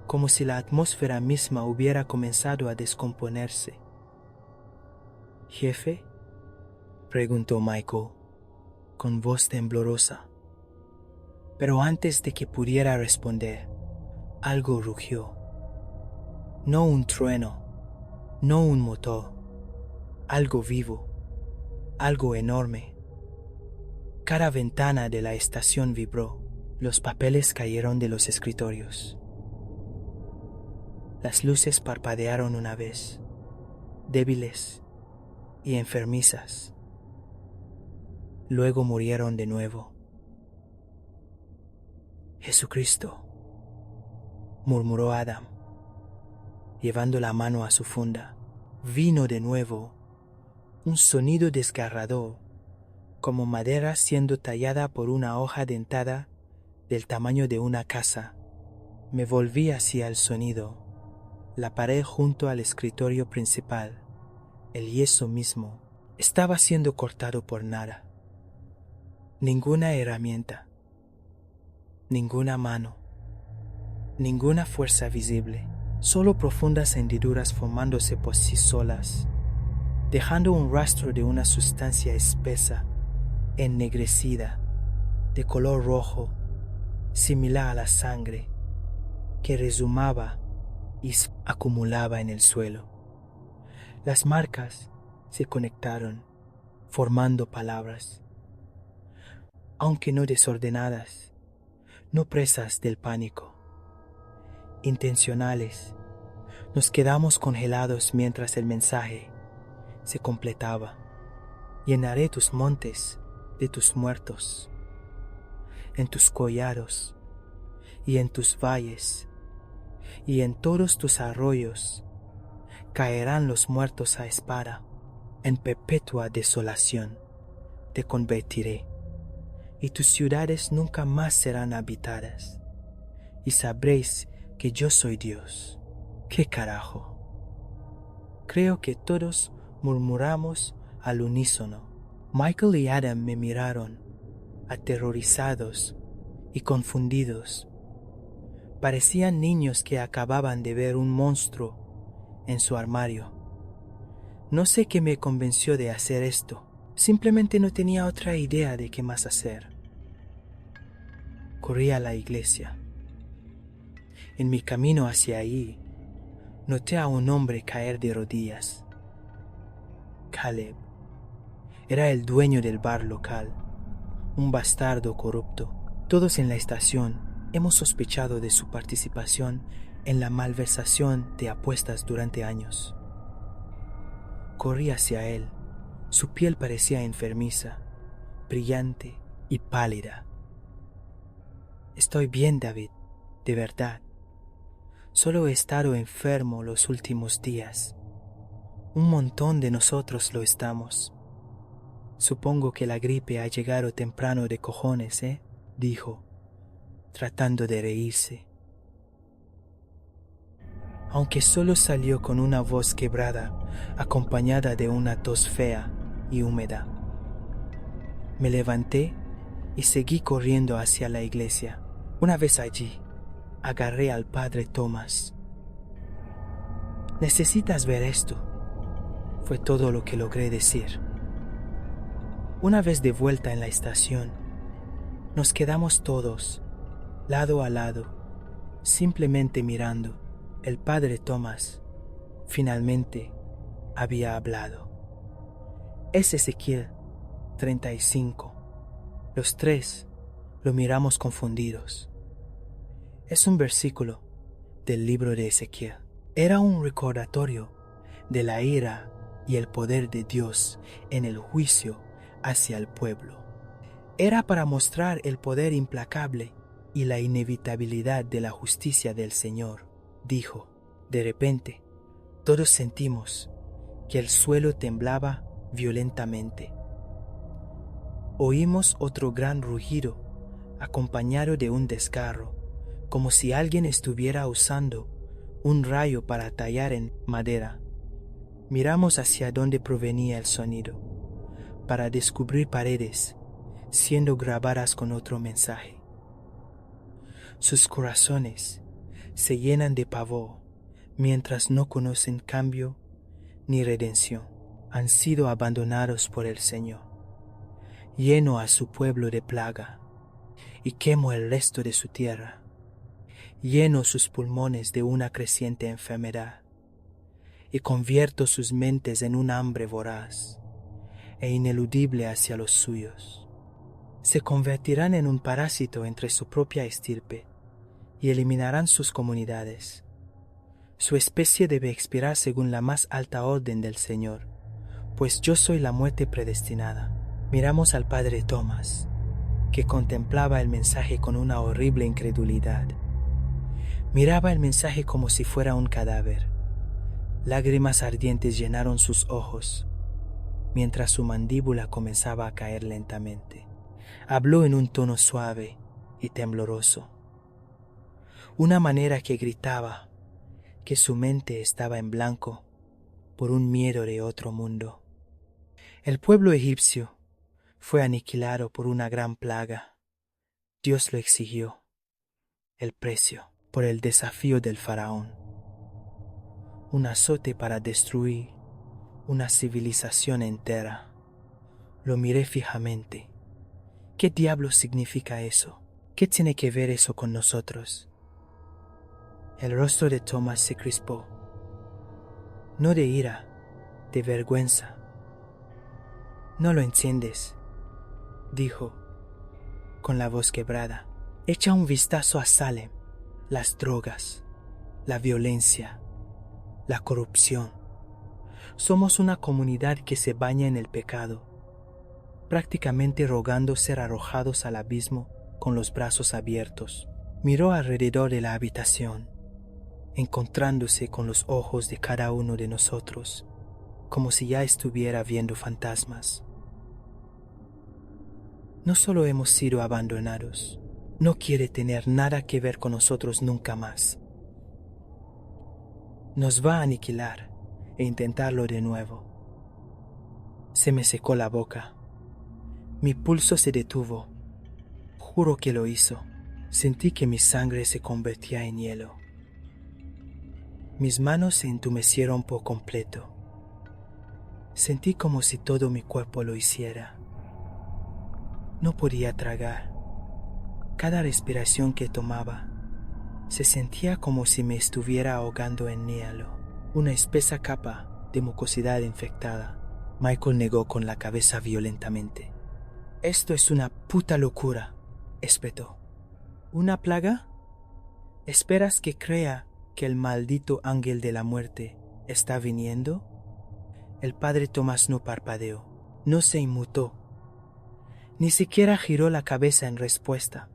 como si la atmósfera misma hubiera comenzado a descomponerse. «¿Jefe?», preguntó Michael, con voz temblorosa. Pero antes de que pudiera responder, algo rugió. No un trueno, no un motor, algo vivo, algo enorme. Cada ventana de la estación vibró. Los papeles cayeron de los escritorios. Las luces parpadearon una vez, débiles, y enfermizas. Luego murieron de nuevo. Jesucristo, murmuró Adam, llevando la mano a su funda. Vino de nuevo un sonido desgarrador, como madera siendo tallada por una hoja dentada del tamaño de una casa. Me volví hacia el sonido. La pared junto al escritorio principal, el yeso mismo, estaba siendo cortado por nada. Ninguna herramienta, ninguna mano, ninguna fuerza visible, solo profundas hendiduras formándose por sí solas, dejando un rastro de una sustancia espesa, ennegrecida, de color rojo, similar a la sangre, que rezumaba y se acumulaba en el suelo. Las marcas se conectaron, formando palabras, aunque no desordenadas, no presas del pánico, intencionales. Nos quedamos congelados mientras el mensaje se completaba. Llenaré tus montes de tus muertos, en tus collados y en tus valles y en todos tus arroyos caerán los muertos a espada. En perpetua desolación te convertiré, y tus ciudades nunca más serán habitadas, y sabréis que yo soy Dios. ¿Qué carajo? Creo que todos murmuramos al unísono. Michael y Adam me miraron, aterrorizados y confundidos. Parecían niños que acababan de ver un monstruo en su armario. No sé qué me convenció de hacer esto. Simplemente no tenía otra idea de qué más hacer. Corrí a la iglesia. En mi camino hacia allí, noté a un hombre caer de rodillas. Caleb. Era el dueño del bar local, un bastardo corrupto. Todos en la estación hemos sospechado de su participación en la malversación de apuestas durante años. Corrí hacia él. Su piel parecía enfermiza, brillante y pálida. Estoy bien, David, de verdad. Solo he estado enfermo los últimos días. Un montón de nosotros lo estamos. Supongo que la gripe ha llegado temprano de cojones, dijo, tratando de reírse. Aunque solo salió con una voz quebrada, acompañada de una tos fea y húmeda. Me levanté y seguí corriendo hacia la iglesia. Una vez allí, agarré al padre Thomas. «Necesitas ver esto», fue todo lo que logré decir. Una vez de vuelta en la estación, nos quedamos todos, lado a lado, simplemente mirando. El padre Thomas finalmente había hablado. Es Ezequiel 35. Los tres lo miramos confundidos. Es un versículo del libro de Ezequiel. Era un recordatorio de la ira y el poder de Dios en el juicio hacia el pueblo. Era para mostrar el poder implacable y la inevitabilidad de la justicia del Señor. Dijo, de repente, todos sentimos que el suelo temblaba violentamente. Oímos otro gran rugido, acompañado de un desgarro, como si alguien estuviera usando un rayo para tallar en madera. Miramos hacia donde provenía el sonido, para descubrir paredes siendo grabadas con otro mensaje. Sus corazones se llenan de pavor mientras no conocen cambio ni redención. Han sido abandonados por el Señor. Lleno a su pueblo de plaga y quemo el resto de su tierra. Lleno sus pulmones de una creciente enfermedad y convierto sus mentes en un hambre voraz e ineludible hacia los suyos. Se convertirán en un parásito entre su propia estirpe y eliminarán sus comunidades. Su especie debe expirar según la más alta orden del Señor, pues yo soy la muerte predestinada. Miramos al padre Thomas, que contemplaba el mensaje con una horrible incredulidad. Miraba el mensaje como si fuera un cadáver. Lágrimas ardientes llenaron sus ojos, mientras su mandíbula comenzaba a caer lentamente. Habló en un tono suave y tembloroso, una manera que gritaba que su mente estaba en blanco por un miedo de otro mundo. El pueblo egipcio fue aniquilado por una gran plaga. Dios lo exigió. El precio por el desafío del faraón. Un azote para destruir una civilización entera. Lo miré fijamente. ¿Qué diablos significa eso? ¿Qué tiene que ver eso con nosotros? El rostro de Thomas se crispó. No de ira, de vergüenza. No lo entiendes, dijo, con la voz quebrada. Echa un vistazo a Salem, las drogas, la violencia, la corrupción. Somos una comunidad que se baña en el pecado, prácticamente rogando ser arrojados al abismo con los brazos abiertos. Miró alrededor de la habitación, encontrándose con los ojos de cada uno de nosotros, como si ya estuviera viendo fantasmas. No solo hemos sido abandonados, no quiere tener nada que ver con nosotros nunca más. Nos va a aniquilar e intentarlo de nuevo. Se me secó la boca. Mi pulso se detuvo. Juro que lo hizo. Sentí que mi sangre se convertía en hielo. Mis manos se entumecieron por completo. Sentí como si todo mi cuerpo lo hiciera. No podía tragar. Cada respiración que tomaba se sentía como si me estuviera ahogando en hielo, una espesa capa de mucosidad infectada. Michael negó con la cabeza violentamente. «Esto es una puta locura», espetó. «¿Una plaga? ¿Esperas que crea que el maldito ángel de la muerte está viniendo?» El padre Tomás no parpadeó, no se inmutó, ni siquiera giró la cabeza en respuesta.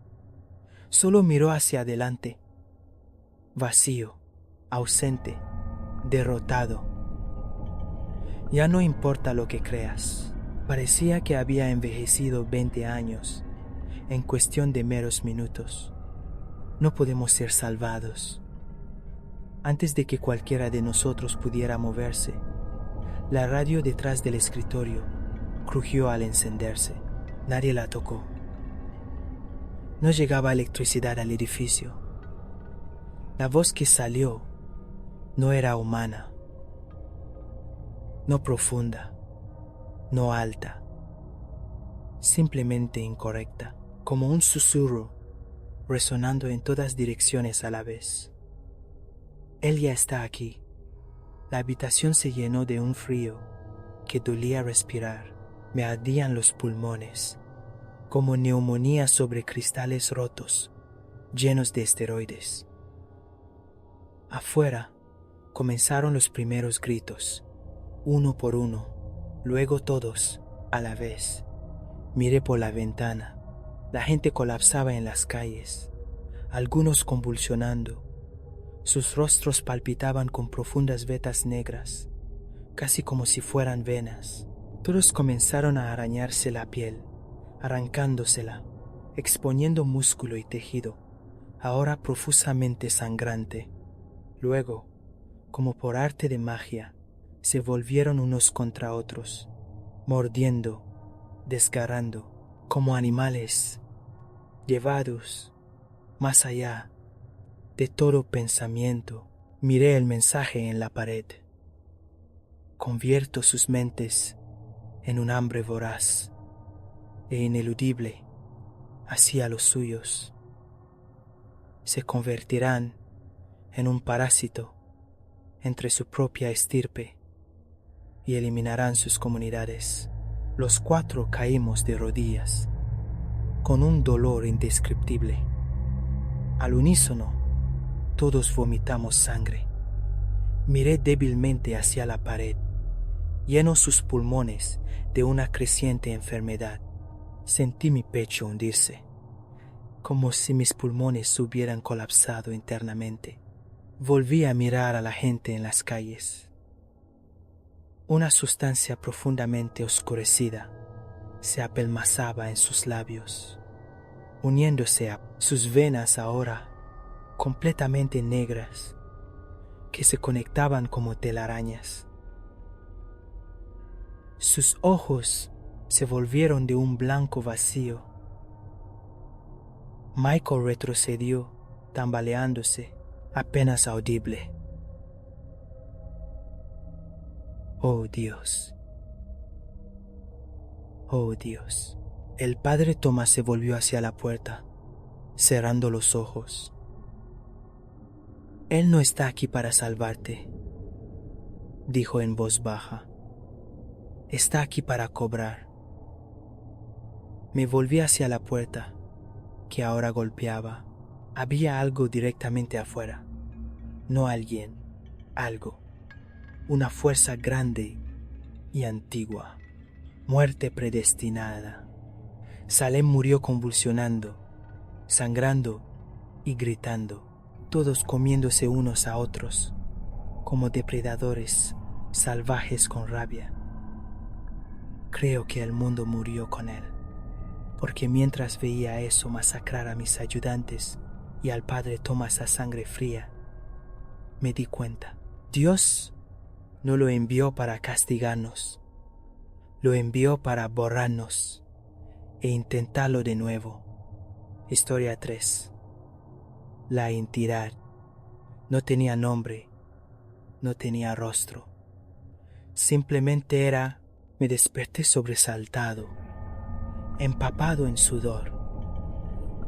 Solo miró hacia adelante, vacío, ausente, derrotado. Ya no importa lo que creas. Parecía que había envejecido 20 años en cuestión de meros minutos. No podemos ser salvados. Antes de que cualquiera de nosotros pudiera moverse, la radio detrás del escritorio crujió al encenderse. Nadie la tocó. No llegaba electricidad al edificio. La voz que salió no era humana, no profunda, no alta, simplemente incorrecta, como un susurro resonando en todas direcciones a la vez. Él ya está aquí. La habitación se llenó de un frío que dolía respirar. Me ardían los pulmones, como neumonía sobre cristales rotos, llenos de esteroides. Afuera comenzaron los primeros gritos, uno por uno, luego todos, a la vez. Miré por la ventana. La gente colapsaba en las calles, algunos convulsionando. Sus rostros palpitaban con profundas vetas negras, casi como si fueran venas. Todos comenzaron a arañarse la piel, arrancándosela, exponiendo músculo y tejido, ahora profusamente sangrante. Luego, como por arte de magia, se volvieron unos contra otros, mordiendo, desgarrando, como animales, llevados más allá de todo pensamiento. Miré el mensaje en la pared. Convierto sus mentes en un hambre voraz e ineludible hacia los suyos. Se convertirán en un parásito entre su propia estirpe y eliminarán sus comunidades. Los 4 caímos de rodillas, con un dolor indescriptible. Al unísono, todos vomitamos sangre. Miré débilmente hacia la pared llenó sus pulmones de una creciente enfermedad. Sentí mi pecho hundirse, como si mis pulmones hubieran colapsado internamente. Volví a mirar a la gente en las calles. Una sustancia profundamente oscurecida se apelmazaba en sus labios, uniéndose a sus venas ahora completamente negras, que se conectaban como telarañas. Sus ojos se volvieron de un blanco vacío. Michael retrocedió, tambaleándose, apenas audible. Oh Dios. Oh Dios. El padre Thomas se volvió hacia la puerta, cerrando los ojos. Él no está aquí para salvarte, dijo en voz baja. Está aquí para cobrar. Me volví hacia la puerta, que ahora golpeaba. Había algo directamente afuera. No alguien, algo. Una fuerza grande y antigua. Muerte predestinada. Salem murió convulsionando, sangrando y gritando, todos comiéndose unos a otros, como depredadores salvajes con rabia. Creo que el mundo murió con él, porque mientras veía eso masacrar a mis ayudantes y al padre Thomas a sangre fría, me di cuenta. Dios no lo envió para castigarnos, lo envió para borrarnos e intentarlo de nuevo. Historia 3. La entidad no tenía nombre, no tenía rostro. Simplemente era. Me desperté sobresaltado, empapado en sudor,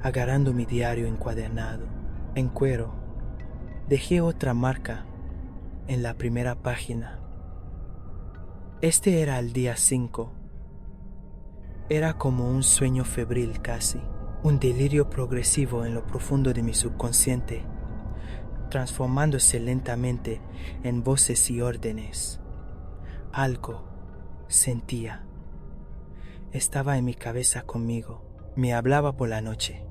agarrando mi diario encuadernado, en cuero. Dejé otra marca en la primera página. Este era el día 5. Era como un sueño febril casi, un delirio progresivo en lo profundo de mi subconsciente, transformándose lentamente en voces y órdenes. Algo sentía. Estaba en mi cabeza conmigo. Me hablaba por la noche,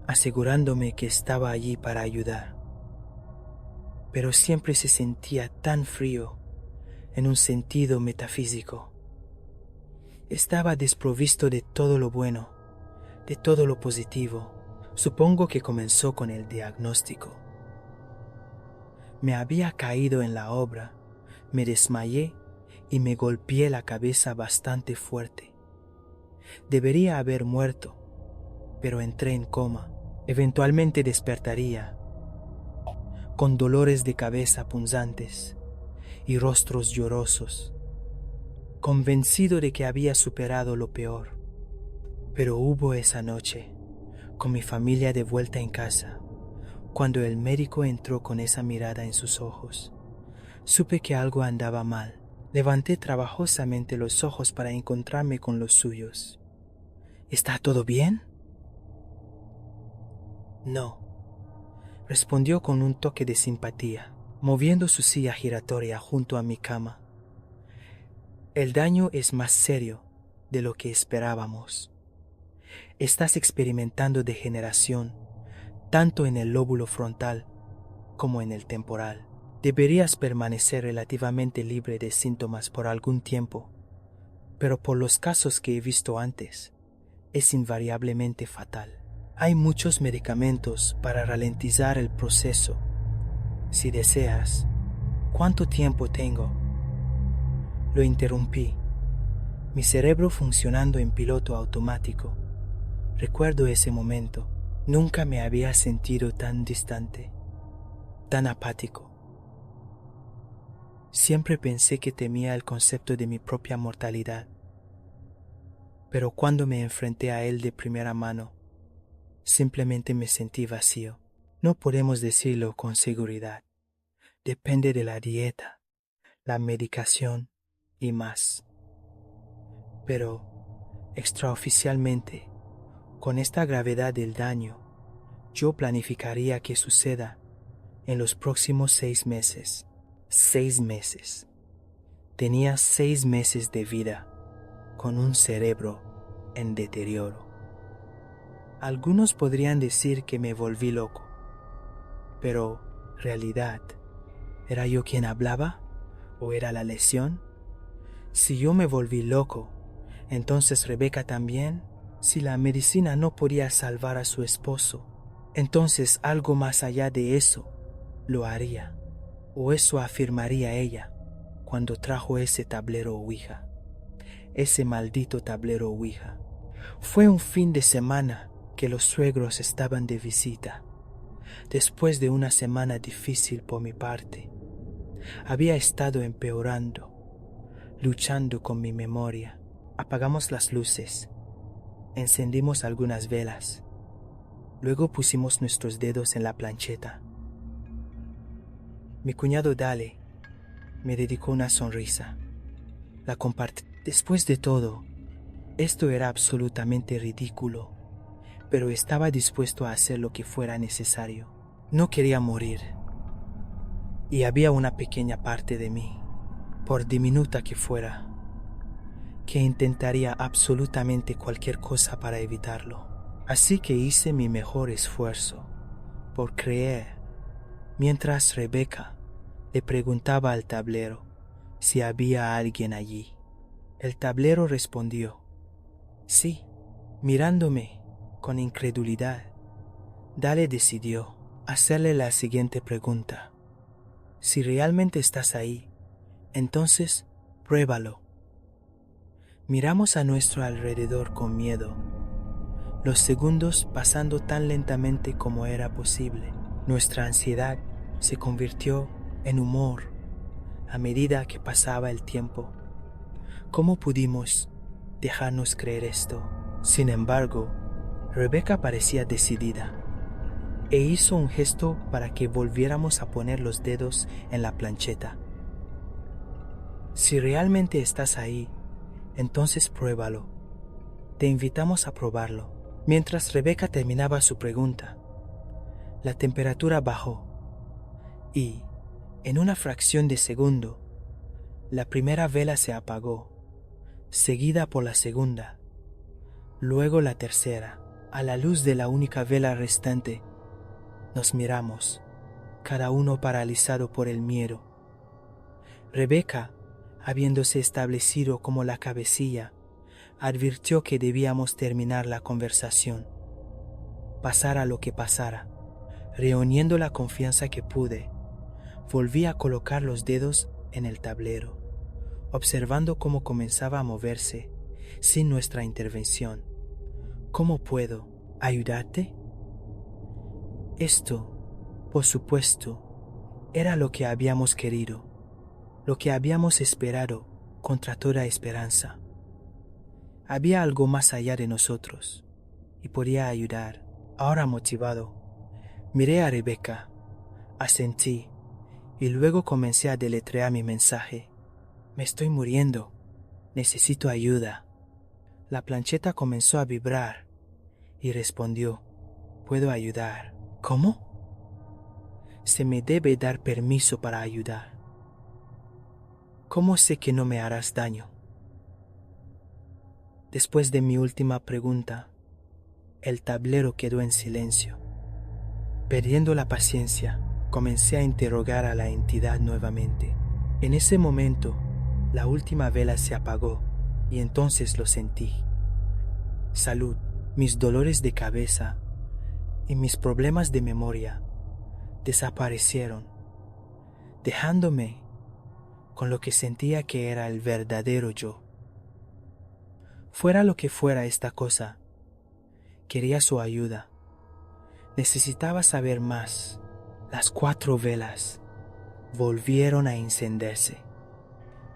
asegurándome que estaba allí para ayudar. Pero siempre se sentía tan frío en un sentido metafísico. Estaba desprovisto de todo lo bueno, de todo lo positivo. Supongo que comenzó con el diagnóstico. Me había caído en la obra, me desmayé y me golpeé la cabeza bastante fuerte. Debería haber muerto, pero entré en coma. Eventualmente despertaría, con dolores de cabeza punzantes y rostros llorosos, convencido de que había superado lo peor. Pero hubo esa noche, con mi familia de vuelta en casa, cuando el médico entró con esa mirada en sus ojos. Supe que algo andaba mal. Levanté trabajosamente los ojos para encontrarme con los suyos. ¿Está todo bien? No, respondió con un toque de simpatía, moviendo su silla giratoria junto a mi cama. El daño es más serio de lo que esperábamos. Estás experimentando degeneración, tanto en el lóbulo frontal como en el temporal. Deberías permanecer relativamente libre de síntomas por algún tiempo, pero por los casos que he visto antes, es invariablemente fatal. Hay muchos medicamentos para ralentizar el proceso. Si deseas. ¿Cuánto tiempo tengo? Lo interrumpí, mi cerebro funcionando en piloto automático. Recuerdo ese momento. Nunca me había sentido tan distante, tan apático. Siempre pensé que temía el concepto de mi propia mortalidad, pero cuando me enfrenté a él de primera mano, simplemente me sentí vacío. No podemos decirlo con seguridad. Depende de la dieta, la medicación y más. Pero, extraoficialmente, con esta gravedad del daño, yo planificaría que suceda en los próximos 6 meses. 6 meses. Tenía 6 meses de vida, con un cerebro en deterioro. Algunos podrían decir que me volví loco, pero ¿realidad era yo quien hablaba o era la lesión? Si yo me volví loco, entonces Rebecca también. Si la medicina no podía salvar a su esposo, entonces algo más allá de eso lo haría, o eso afirmaría ella cuando trajo ese tablero Ouija, ese maldito tablero Ouija. Fue un fin de semana que los suegros estaban de visita. Después de una semana difícil por mi parte, había estado empeorando, luchando con mi memoria. Apagamos las luces, encendimos algunas velas, luego pusimos nuestros dedos en la plancheta. Mi cuñado Dale me dedicó una sonrisa. La compartí. Después de todo, esto era absolutamente ridículo, pero estaba dispuesto a hacer lo que fuera necesario. No quería morir, y había una pequeña parte de mí, por diminuta que fuera, que intentaría absolutamente cualquier cosa para evitarlo. Así que hice mi mejor esfuerzo por creer, mientras Rebecca le preguntaba al tablero si había alguien allí. El tablero respondió, sí, mirándome con incredulidad. Dale decidió hacerle la siguiente pregunta. Si realmente estás ahí, entonces pruébalo. Miramos a nuestro alrededor con miedo, los segundos pasando tan lentamente como era posible. Nuestra ansiedad se convirtió en humor a medida que pasaba el tiempo. ¿Cómo pudimos dejarnos creer esto? Sin embargo, Rebecca parecía decidida e hizo un gesto para que volviéramos a poner los dedos en la plancheta. Si realmente estás ahí, entonces pruébalo. Te invitamos a probarlo. Mientras Rebecca terminaba su pregunta, la temperatura bajó y, en una fracción de segundo, la primera vela se apagó, seguida por la segunda, luego la tercera. A la luz de la única vela restante, nos miramos, cada uno paralizado por el miedo. Rebecca, habiéndose establecido como la cabecilla, advirtió que debíamos terminar la conversación, pasara lo que pasara. Reuniendo la confianza que pude, volví a colocar los dedos en el tablero, observando cómo comenzaba a moverse sin nuestra intervención. ¿Cómo puedo ayudarte? Esto, por supuesto, era lo que habíamos querido, lo que habíamos esperado contra toda esperanza. Había algo más allá de nosotros y podía ayudar. Ahora motivado, miré a Rebecca, asentí y luego comencé a deletrear mi mensaje. Me estoy muriendo. Necesito ayuda. La plancheta comenzó a vibrar y respondió, puedo ayudar. ¿Cómo? Se me debe dar permiso para ayudar. ¿Cómo sé que no me harás daño? Después de mi última pregunta, el tablero quedó en silencio. Perdiendo la paciencia, comencé a interrogar a la entidad nuevamente. En ese momento, la última vela se apagó y entonces lo sentí. Salud, mis dolores de cabeza y mis problemas de memoria desaparecieron, dejándome con lo que sentía que era el verdadero yo. Fuera lo que fuera esta cosa, quería su ayuda. Necesitaba saber más. Las 4 velas volvieron a encenderse.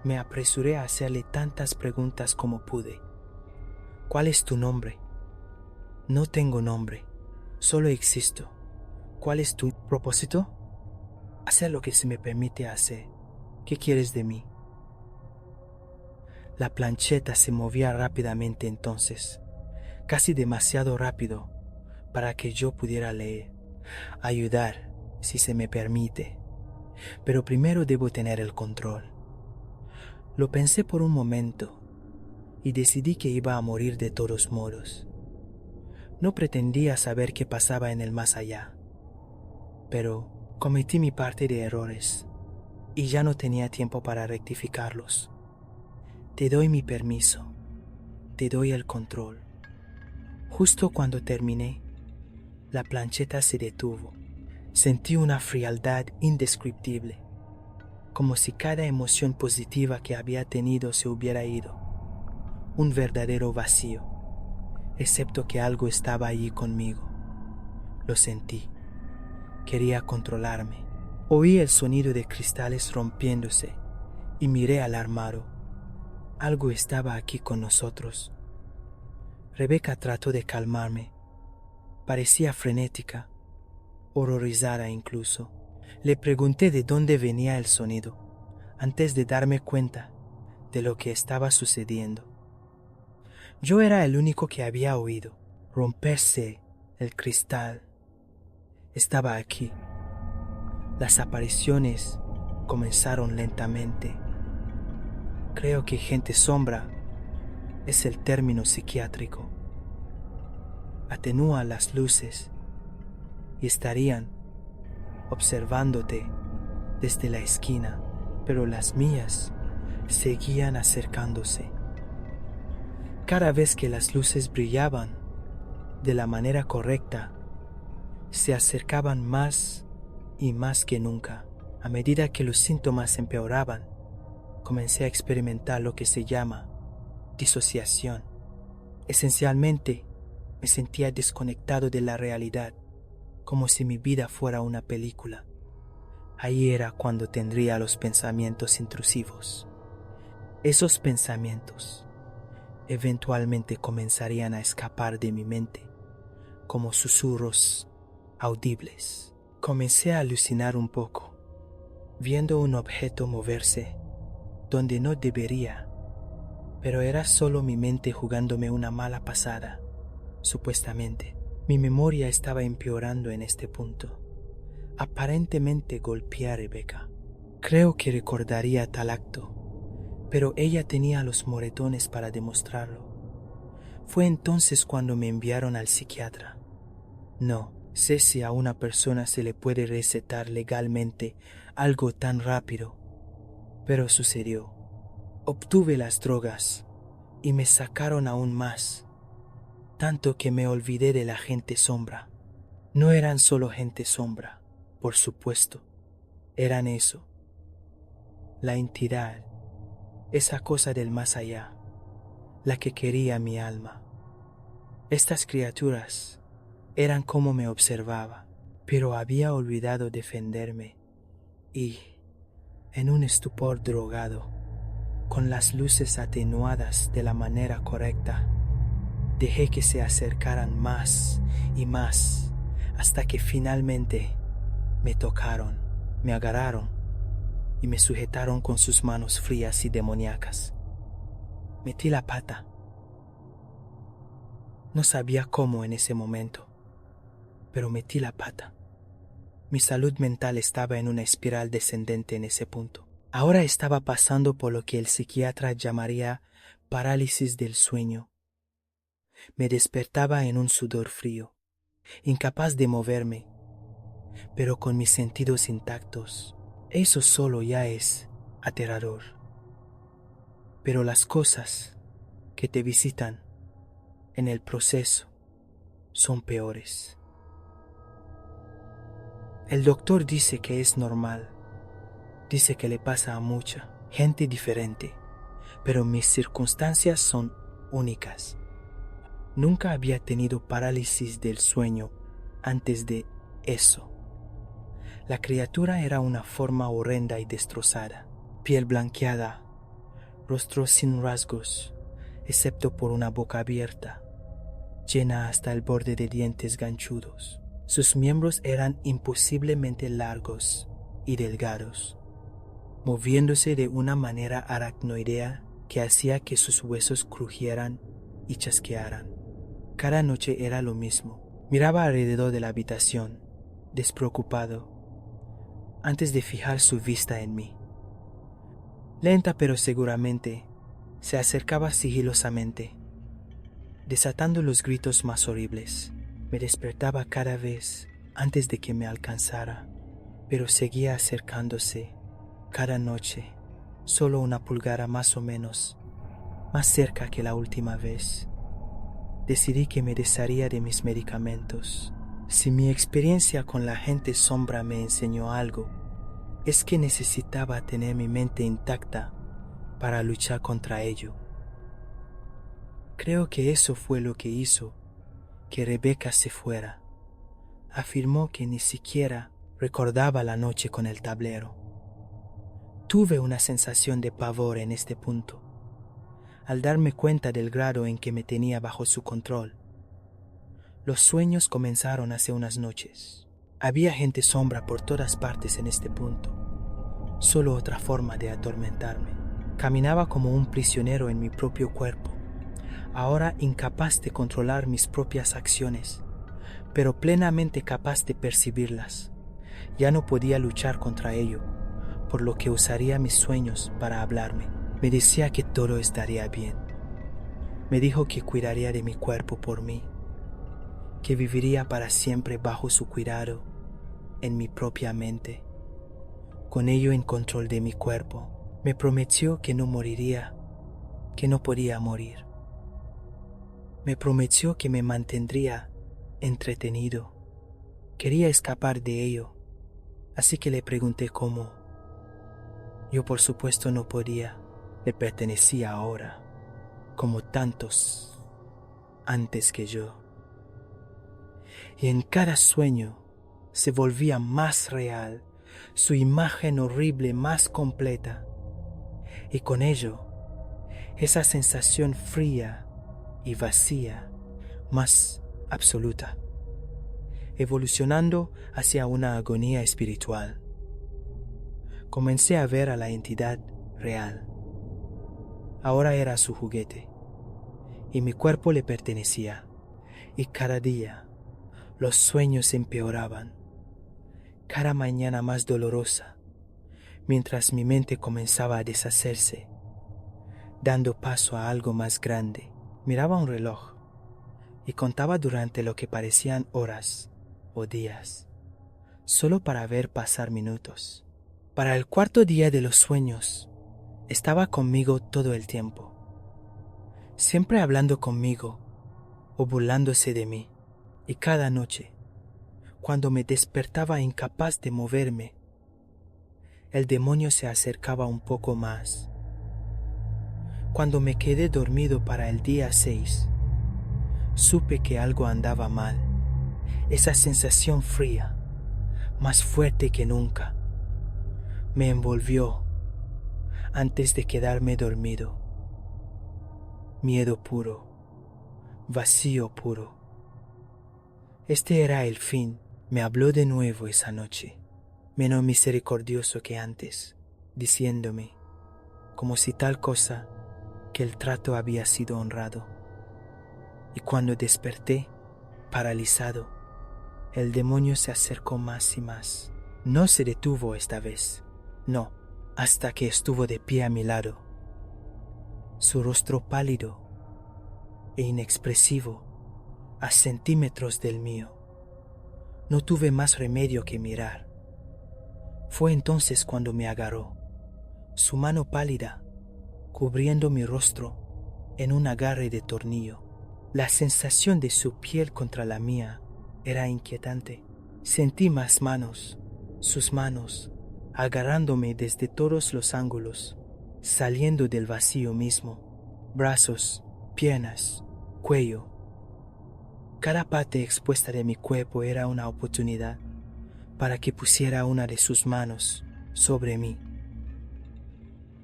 Me apresuré a hacerle tantas preguntas como pude. ¿Cuál es tu nombre? No tengo nombre, solo existo. ¿Cuál es tu propósito? Hacer lo que se me permite hacer. ¿Qué quieres de mí? La plancheta se movía rápidamente entonces, casi demasiado rápido para que yo pudiera leer. Ayudar, si se me permite. Pero primero debo tener el control. Lo pensé por un momento y decidí que iba a morir de todos modos. No pretendía saber qué pasaba en el más allá, pero cometí mi parte de errores y ya no tenía tiempo para rectificarlos. Te doy mi permiso, te doy el control. Justo cuando terminé, la plancheta se detuvo. Sentí una frialdad indescriptible, como si cada emoción positiva que había tenido se hubiera ido. Un verdadero vacío, excepto que algo estaba allí conmigo. Lo sentí. Quería controlarme. Oí el sonido de cristales rompiéndose y miré alarmado. Algo estaba aquí con nosotros. Rebeca trató de calmarme. Parecía frenética, horrorizada incluso. Le pregunté de dónde venía el sonido, antes de darme cuenta de lo que estaba sucediendo. Yo era el único que había oído romperse el cristal. Estaba aquí. Las apariciones comenzaron lentamente. Creo que gente sombra es el término psiquiátrico. Atenúa las luces y estarían observándote desde la esquina, pero las mías seguían acercándose. Cada vez que las luces brillaban de la manera correcta, se acercaban más y más que nunca. A medida que los síntomas empeoraban, comencé a experimentar lo que se llama disociación. Esencialmente, me sentía desconectado de la realidad, como si mi vida fuera una película. Ahí era cuando tendría los pensamientos intrusivos. Esos pensamientos eventualmente comenzarían a escapar de mi mente, como susurros audibles. Comencé a alucinar un poco, viendo un objeto moverse donde no debería, pero era solo mi mente jugándome una mala pasada, supuestamente. Mi memoria estaba empeorando en este punto. Aparentemente golpeé a Rebeca. Creo que recordaría tal acto, pero ella tenía los moretones para demostrarlo. Fue entonces cuando me enviaron al psiquiatra. No sé si a una persona se le puede recetar legalmente algo tan rápido, pero sucedió. Obtuve las drogas y me sacaron aún más, tanto que me olvidé de la gente sombra. No eran solo gente sombra, por supuesto, eran eso, la entidad, esa cosa del más allá, la que quería mi alma. Estas criaturas eran como me observaba, pero había olvidado defenderme y, en un estupor drogado, con las luces atenuadas de la manera correcta, dejé que se acercaran más y más hasta que finalmente me tocaron, me agarraron y me sujetaron con sus manos frías y demoníacas. Metí la pata. No sabía cómo en ese momento, pero metí la pata. Mi salud mental estaba en una espiral descendente en ese punto. Ahora estaba pasando por lo que el psiquiatra llamaría parálisis del sueño. Me despertaba en un sudor frío, incapaz de moverme, pero con mis sentidos intactos. Eso solo ya es aterrador. Pero las cosas que te visitan en el proceso son peores. El doctor dice que es normal. Dice que le pasa a mucha gente diferente, pero mis circunstancias son únicas. Nunca había tenido parálisis del sueño antes de eso. La criatura era una forma horrenda y destrozada, piel blanqueada, rostro sin rasgos, excepto por una boca abierta, llena hasta el borde de dientes ganchudos. Sus miembros eran imposiblemente largos y delgados, moviéndose de una manera aracnoidea que hacía que sus huesos crujieran y chasquearan. Cada noche era lo mismo. Miraba alrededor de la habitación, despreocupado, antes de fijar su vista en mí. Lenta pero seguramente, se acercaba sigilosamente, desatando los gritos más horribles. Me despertaba cada vez antes de que me alcanzara, pero seguía acercándose cada noche, solo una pulgada más o menos, más cerca que la última vez. Decidí que me desharía de mis medicamentos. Si mi experiencia con la gente sombra me enseñó algo, es que necesitaba tener mi mente intacta para luchar contra ello. Creo que eso fue lo que hizo que Rebecca se fuera. Afirmó que ni siquiera recordaba la noche con el tablero. Tuve una sensación de pavor en este punto, al darme cuenta del grado en que me tenía bajo su control. Los sueños comenzaron hace unas noches. Había gente sombra por todas partes en este punto. Solo otra forma de atormentarme. Caminaba como un prisionero en mi propio cuerpo, ahora incapaz de controlar mis propias acciones, pero plenamente capaz de percibirlas. Ya no podía luchar contra ello, por lo que usaría mis sueños para hablarme. Me decía que todo estaría bien. Me dijo que cuidaría de mi cuerpo por mí, que viviría para siempre bajo su cuidado, en mi propia mente, con ello en control de mi cuerpo. Me prometió que no moriría, que no podía morir. Me prometió que me mantendría entretenido. Quería escapar de ello, así que le pregunté cómo. Yo por supuesto no podía, le pertenecía ahora, como tantos antes que yo. Y en cada sueño se volvía más real, su imagen horrible más completa, y con ello esa sensación fría y vacía más absoluta, evolucionando hacia una agonía espiritual. Comencé a ver a la entidad real. Ahora era su juguete, y mi cuerpo le pertenecía, y cada día los sueños empeoraban, cada mañana más dolorosa, mientras mi mente comenzaba a deshacerse, dando paso a algo más grande. Miraba un reloj y contaba durante lo que parecían horas o días, solo para ver pasar minutos. Para el cuarto día de los sueños, estaba conmigo todo el tiempo, siempre hablando conmigo o burlándose de mí. Y cada noche, cuando me despertaba incapaz de moverme, el demonio se acercaba un poco más. Cuando me quedé dormido para el día 6, supe que algo andaba mal. Esa sensación fría, más fuerte que nunca, me envolvió antes de quedarme dormido. Miedo puro, vacío puro. Este era el fin. Me habló de nuevo esa noche, menos misericordioso que antes, diciéndome, como si tal cosa, que el trato había sido honrado. Y cuando desperté, paralizado, el demonio se acercó más y más. No se detuvo esta vez, no, hasta que estuvo de pie a mi lado. Su rostro pálido e inexpresivo, a centímetros del mío. No tuve más remedio que mirar. Fue entonces cuando me agarró, su mano pálida, cubriendo mi rostro en un agarre de tornillo. La sensación de su piel contra la mía era inquietante. Sentí más manos, sus manos, agarrándome desde todos los ángulos, saliendo del vacío mismo. Brazos, piernas, cuello. Cada parte expuesta de mi cuerpo era una oportunidad para que pusiera una de sus manos sobre mí.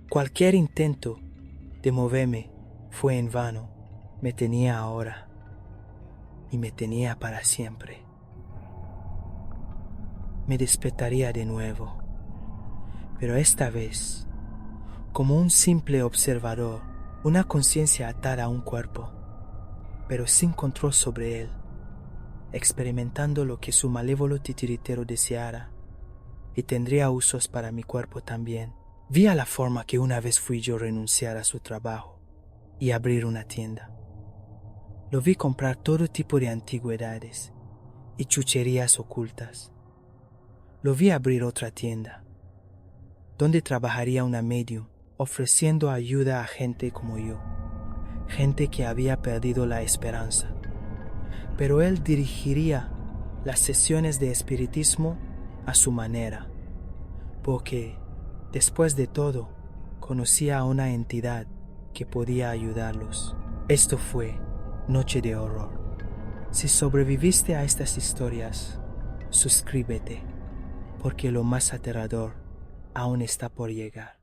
Cualquier intento de moverme fue en vano. Me tenía ahora y me tenía para siempre. Me despertaría de nuevo, pero esta vez como un simple observador, una conciencia atada a un cuerpo, pero sin control sobre él, experimentando lo que su malévolo titiritero deseara, y tendría usos para mi cuerpo también. Vi a la forma que una vez fui yo renunciar a su trabajo y abrir una tienda. Lo vi comprar todo tipo de antigüedades y chucherías ocultas. Lo vi abrir otra tienda, donde trabajaría una medium ofreciendo ayuda a gente como yo, gente que había perdido la esperanza. Pero él dirigiría las sesiones de espiritismo a su manera, porque, después de todo, conocía a una entidad que podía ayudarlos. Esto fue Noche de Horror. Si sobreviviste a estas historias, suscríbete, porque lo más aterrador aún está por llegar.